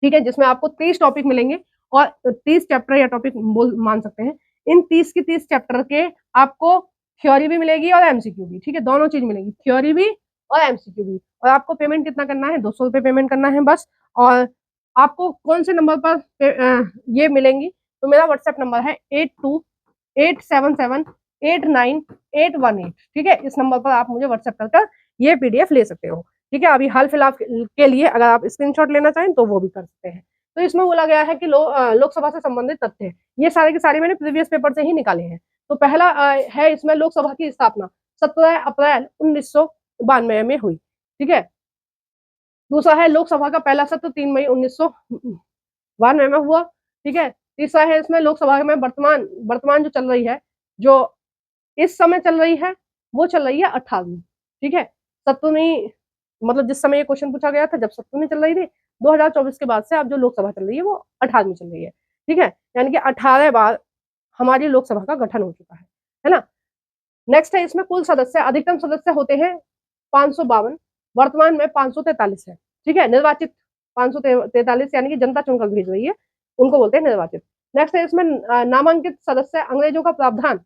ठीक है, जिसमें आपको 30 टॉपिक मिलेंगे और 30 चैप्टर या टॉपिक मान सकते हैं। इन 30 की 30 चैप्टर के आपको थ्योरी भी मिलेगी और एमसीक्यू भी। ठीक है, दोनों चीज मिलेगी, थ्योरी भी और एमसीक्यू भी। और आपको पेमेंट कितना करना है, 200 रुपए पेमेंट करना है बस। और आपको कौन से नंबर पर ये मिलेंगी, तो मेरा व्हाट्सएप नंबर है 8287789818। ठीक है, इस नंबर पर आप मुझे व्हाट्सएप कर ये पीडीएफ ले सकते हो। ठीक है, अभी हाल फिलहाल के लिए अगर आप स्क्रीनशॉट लेना चाहें तो वो भी कर सकते हैं। तो इसमें बोला गया है कि लोकसभा से संबंधित तथ्य, ये सारे के सारे मैंने प्रीवियस पेपर से ही निकाले हैं। तो पहला है इसमें लोकसभा की स्थापना 17 अप्रैल 1992 में हुई। ठीक है, दूसरा है लोकसभा का पहला सत्र 3 मई 1992 में हुआ। ठीक है, तीसरा है इसमें लोकसभा में वर्तमान जो चल रही है, जो इस समय चल रही है, वो चल रही है 18वीं। ठीक है, 17वीं मतलब जिस समय ये क्वेश्चन पूछा गया था जब 17वीं चल रही थी, 2024 के बाद से अब जो लोकसभा चल रही है वो 18वीं चल रही है। ठीक है, यानी कि 18 बार हमारी लोकसभा का गठन हो चुका है ना। नेक्स्ट है इसमें कुल सदस्य, अधिकतम सदस्य होते हैं 552, वर्तमान में 543 है। ठीक है, निर्वाचित 543 यानी कि जनता चुनकर भेज रही है, उनको बोलते हैं निर्वाचित। नेक्स्ट है इसमें नामांकित सदस्य, अंग्रेजों का प्रावधान,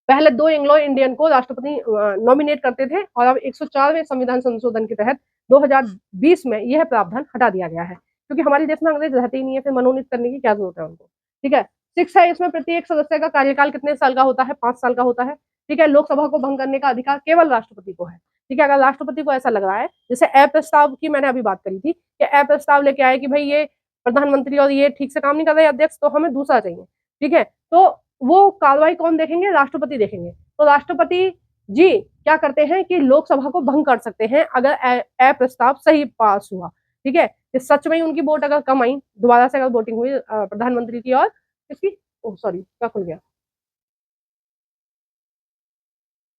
पहले 2 एंग्लो इंडियन को राष्ट्रपति नॉमिनेट करते थे और अब 104वें संविधान संशोधन के तहत 2020 में यह प्रावधान हटा दिया गया है, क्योंकि हमारे देश में अंग्रेज रहते ही नहीं है, फिर मनोनीत करने की क्या जरूरत है उनको। ठीक है, 6 है इसमें प्रत्येक सदस्य का कार्यकाल कितने साल का होता है, 5 साल का होता है। ठीक है, लोकसभा को भंग करने का अधिकार केवल राष्ट्रपति को है। ठीक है, अगर राष्ट्रपति को ऐसा लग रहा है, जैसे अप्रस्ताव की मैंने अभी बात करी थी कि अप्रस्ताव लेके आए कि भाई ये प्रधानमंत्री और ये ठीक से काम नहीं कर रहे अध्यक्ष, तो हमें दूसरा चाहिए। ठीक है, तो वो कार्रवाई कौन देखेंगे, राष्ट्रपति देखेंगे। तो राष्ट्रपति जी क्या करते हैं कि लोकसभा को भंग कर सकते हैं अगर अप्रस्ताव सही पास हुआ। ठीक है, कि सच में उनकी वोट अगर कम आई, दोबारा से अगर वोटिंग हुई प्रधानमंत्री की और किसकी, सॉरी क्या खुल गया,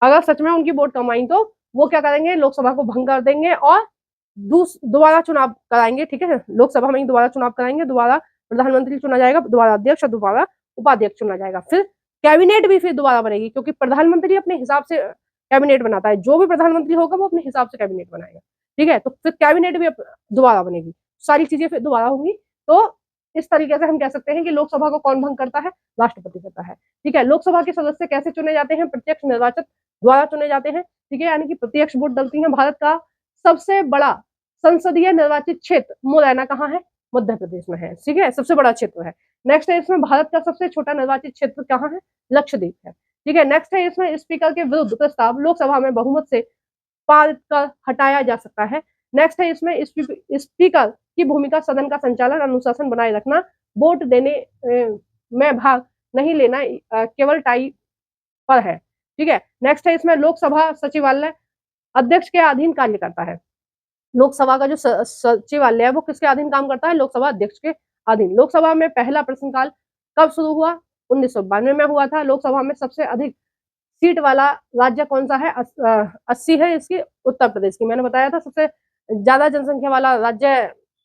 अगर सच में उनकी वोट कम आई तो वो क्या करेंगे, लोकसभा को भंग कर देंगे और दोबारा चुनाव कराएंगे। ठीक है, लोकसभा में ही दोबारा चुनाव कराएंगे, दोबारा प्रधानमंत्री चुना जाएगा, दोबारा अध्यक्ष और दोबारा उपाध्यक्ष चुना जाएगा। फिर कैबिनेट भी फिर दोबारा बनेगी, क्योंकि प्रधानमंत्री अपने हिसाब से कैबिनेट बनाता है, जो भी प्रधानमंत्री होगा वो अपने हिसाब से कैबिनेट बनाएगा। ठीक है, तो फिर कैबिनेट भी दोबारा बनेगी, सारी चीजें फिर दोबारा होंगी। तो इस तरीके से हम कह सकते हैं कि लोकसभा को कौन भंग करता है, राष्ट्रपति करता है। ठीक है, लोकसभा के सदस्य कैसे चुने जाते हैं, प्रत्यक्ष निर्वाचन द्वारा चुने जाते हैं। ठीक है, यानी कि प्रत्यक्ष वोट डलती है। भारत का सबसे बड़ा संसदीय निर्वाचित क्षेत्र मुरैना कहाँ है, मध्य प्रदेश में है। ठीक है, सबसे बड़ा क्षेत्र है। नेक्स्ट है इसमें भारत का सबसे छोटा निर्वाचित क्षेत्र कहाँ है, लक्षद्वीप है। ठीक है, नेक्स्ट है इसमें स्पीकर के विरुद्ध प्रस्ताव लोकसभा में बहुमत से पारित कर हटाया जा सकता है। नेक्स्ट है इसमें स्पीकर की भूमिका सदन का संचालन, अनुशासन बनाए रखना, वोट देने में भाग नहीं लेना केवल टाई पर है। ठीक है, नेक्स्ट है इसमें लोकसभा सचिवालय अध्यक्ष के अधीन कार्य करता है। लोकसभा का जो सचिवालय है वो किसके अधीन काम करता है, लोकसभा अध्यक्ष के अधीन। लोकसभा में पहला प्रश्नकाल कब शुरू हुआ, 1992 में हुआ था। लोकसभा में सबसे अधिक सीट वाला राज्य कौन सा है, 80 है इसकी, उत्तर प्रदेश की। मैंने बताया था सबसे ज्यादा जनसंख्या वाला राज्य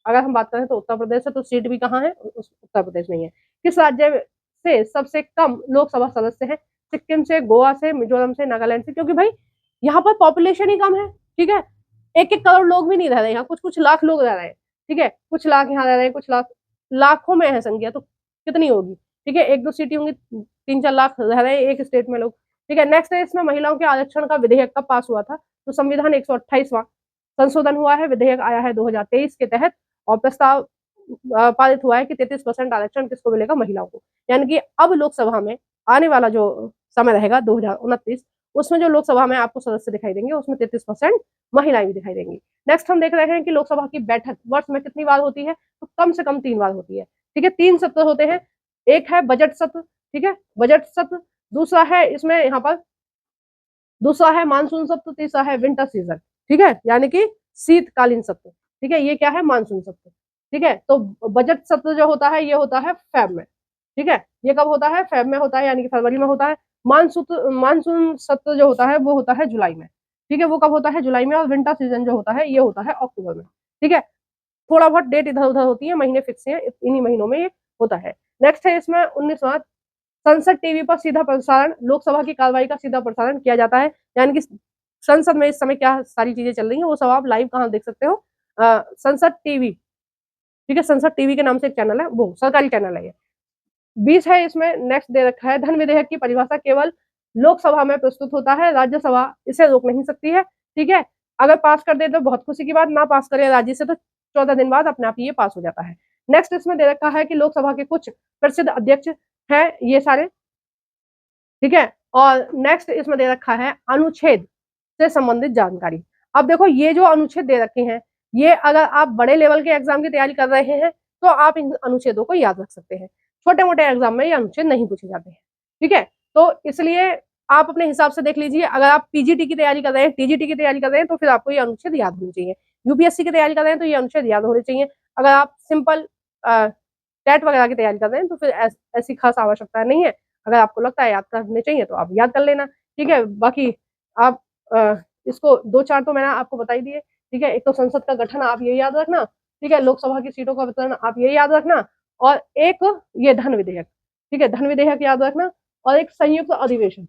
अगर हम बात करें तो उत्तर प्रदेश है, तो सीट भी कहाँ है, उत्तर प्रदेश नहीं है। किस राज्य से सबसे कम लोकसभा सदस्य है, सिक्किम से, गोवा से, मिजोरम से, नागालैंड से। क्योंकि भाई यहाँ पर पॉपुलेशन ही कम है। ठीक है, 1-1 करोड़ लोग भी नहीं रह रहे यहाँ, कुछ कुछ लाख लोग रह रहे हैं। ठीक है, कुछ लाख यहाँ रह रहे हैं, कुछ लाख, लाखों में है संख्या, तो कितनी होगी। ठीक है, 1-2 सीटें होंगी, 3-4 लाख रह रहे हैं एक स्टेट में लोग। ठीक है, नेक्स्ट है इसमें महिलाओं के आरक्षण का विधेयक कब पास हुआ था, तो संविधान 128वां संशोधन हुआ है, विधेयक आया है 2023 के तहत, और प्रस्ताव पारित हुआ है कि 33% आरक्षण किसको मिलेगा, महिलाओं को। यानी कि अब लोकसभा में आने वाला जो समय रहेगा 2029, उसमें जो लोकसभा में आपको सदस्य दिखाई देंगे उसमें 33% महिलाएं भी दिखाई देंगी। नेक्स्ट हम देख रहे हैं कि लोकसभा की बैठक वर्ष में कितनी बार होती है, तो कम से कम 3 बार होती है। ठीक है, 3 सत्र होते हैं। एक है बजट सत्र, ठीक है, बजट सत्र। दूसरा है इसमें यहाँ पर, दूसरा है मानसून सत्र, तीसरा है विंटर सीजन। ठीक है, यानी कि शीतकालीन सत्र। ठीक है, ये क्या है, मानसून सत्र। ठीक है, तो बजट सत्र जो होता है ये होता है फेब में। ठीक है, ये कब होता है, फेब में होता है, यानी कि फरवरी में होता है। मानसून सत्र जो होता है वो होता है जुलाई में। ठीक है, वो कब होता है, जुलाई में। और विंटर सीजन जो होता है ये होता है अक्टूबर में। ठीक है, थोड़ा बहुत डेट इधर उधर होती है, महीने फिक्स है, इन्हीं महीनों में ये होता है। नेक्स्ट है इसमें 19वां, संसद टीवी पर सीधा प्रसारण, लोकसभा की कार्रवाई का सीधा प्रसारण किया जाता है। यानी कि संसद में इस समय क्या सारी चीजें चल रही हैं वो सब आप लाइव कहाँ देख सकते हो, संसद टीवी। ठीक है, संसद टीवी के नाम से एक चैनल है, वो सरकारी चैनल है ये। 20 है इसमें, नेक्स्ट दे रखा है, धन विधेयक की परिभाषा केवल लोकसभा में प्रस्तुत होता है, राज्यसभा इसे रोक नहीं सकती है। ठीक है, अगर पास कर दे तो बहुत खुशी की बात, ना पास करे राज्य से तो 14 दिन बाद अपने आप ही ये पास हो जाता है। नेक्स्ट इसमें दे रखा है कि लोकसभा के कुछ प्रसिद्ध अध्यक्ष हैं ये सारे। ठीक है, और नेक्स्ट इसमें दे रखा है अनुच्छेद से संबंधित जानकारी। अब देखो ये जो अनुच्छेद दे रखे हैं, ये अगर आप बड़े लेवल के एग्जाम की तैयारी कर रहे हैं तो आप इन अनुच्छेदों को याद रख सकते हैं। छोटे मोटे एग्जाम में ये अनुच्छेद नहीं पूछे जाते हैं। ठीक है, तो इसलिए आप अपने हिसाब से देख लीजिए। अगर आप पीजीटी की तैयारी कर रहे हैं, टीजीटी की तैयारी कर रहे हैं, तो फिर आपको ये अनुच्छेद याद होने चाहिए। यूपीएससी की तैयारी कर रहे हैं तो ये अनुच्छेद याद होने चाहिए। अगर आप सिंपल टेट वगैरह की तैयारी कर रहे हैं तो फिर ऐसी खास आवश्यकता नहीं है। अगर आपको लगता है याद करने चाहिए तो आप याद कर लेना। ठीक है, बाकी आप इसको 2-4 तो मैंने आपको बता ही दिए। ठीक है, एक तो संसद का गठन आप ये याद रखना। ठीक है, लोकसभा की सीटों का वितरण आप ये याद रखना, और एक ये धन विधेयक। ठीक है, धन विधेयक याद रखना, और एक संयुक्त अधिवेशन,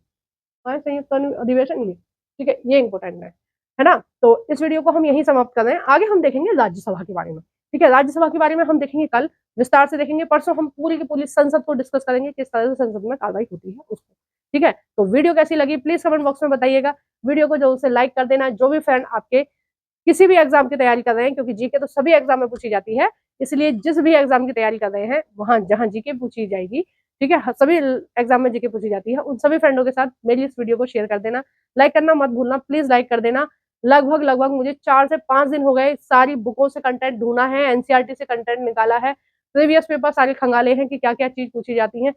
संयुक्त अधिवेशन ये। ठीक है, ये इंपॉर्टेंट है ना। तो इस वीडियो को हम यही समाप्त कर रहे हैं, आगे हम देखेंगे राज्यसभा के बारे में। ठीक है, राज्यसभा के बारे में हम देखेंगे कल, विस्तार से देखेंगे। परसों हम पूरी की पूरी संसद को डिस्कस करेंगे, किस तरह से संसद में कार्रवाई होती है उसको। ठीक है, तो वीडियो कैसी लगी प्लीज कमेंट बॉक्स में बताइएगा। वीडियो को जरूर से लाइक कर देना। जो भी फ्रेंड आपके किसी भी एग्जाम की तैयारी कर रहे हैं, क्योंकि जीके तो सभी एग्जाम में पूछी जाती है, इसलिए जिस भी एग्जाम की तैयारी कर रहे हैं वहां जहां जीके पूछी जाएगी, ठीक है, सभी एग्जाम में जीके पूछी जाती है, उन सभी फ्रेंडों के साथ मेरी इस वीडियो को शेयर कर देना। लाइक करना मत भूलना, प्लीज लाइक कर देना। लगभग मुझे 4 से 5 दिन हो गए, सारी बुकों से कंटेंट ढूंढा है, एनसीईआरटी से कंटेंट निकाला है, प्रीवियस पेपर सारे खंगाले हैं कि क्या क्या चीज पूछी जाती है।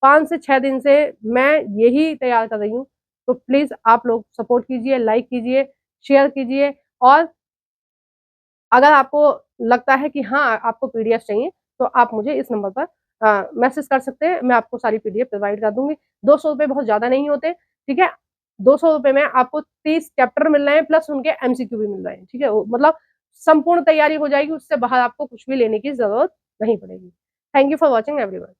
5 से 6 दिन से मैं यही तैयार कर रही हूँ। तो प्लीज आप लोग सपोर्ट कीजिए, लाइक कीजिए, शेयर कीजिए। और अगर आपको लगता है कि हाँ आपको पीडीएफ चाहिए तो आप मुझे इस नंबर पर मैसेज कर सकते हैं, मैं आपको सारी पीडीएफ प्रोवाइड कर दूंगी। 200 रुपये बहुत ज्यादा नहीं होते। ठीक है, 200 रुपये में आपको 30 चैप्टर मिल रहे हैं, प्लस उनके एमसीक्यू भी मिल रहे हैं। ठीक है, मतलब संपूर्ण तैयारी हो जाएगी, उससे बाहर आपको कुछ भी लेने की जरूरत नहीं पड़ेगी। Thank you for watching everyone.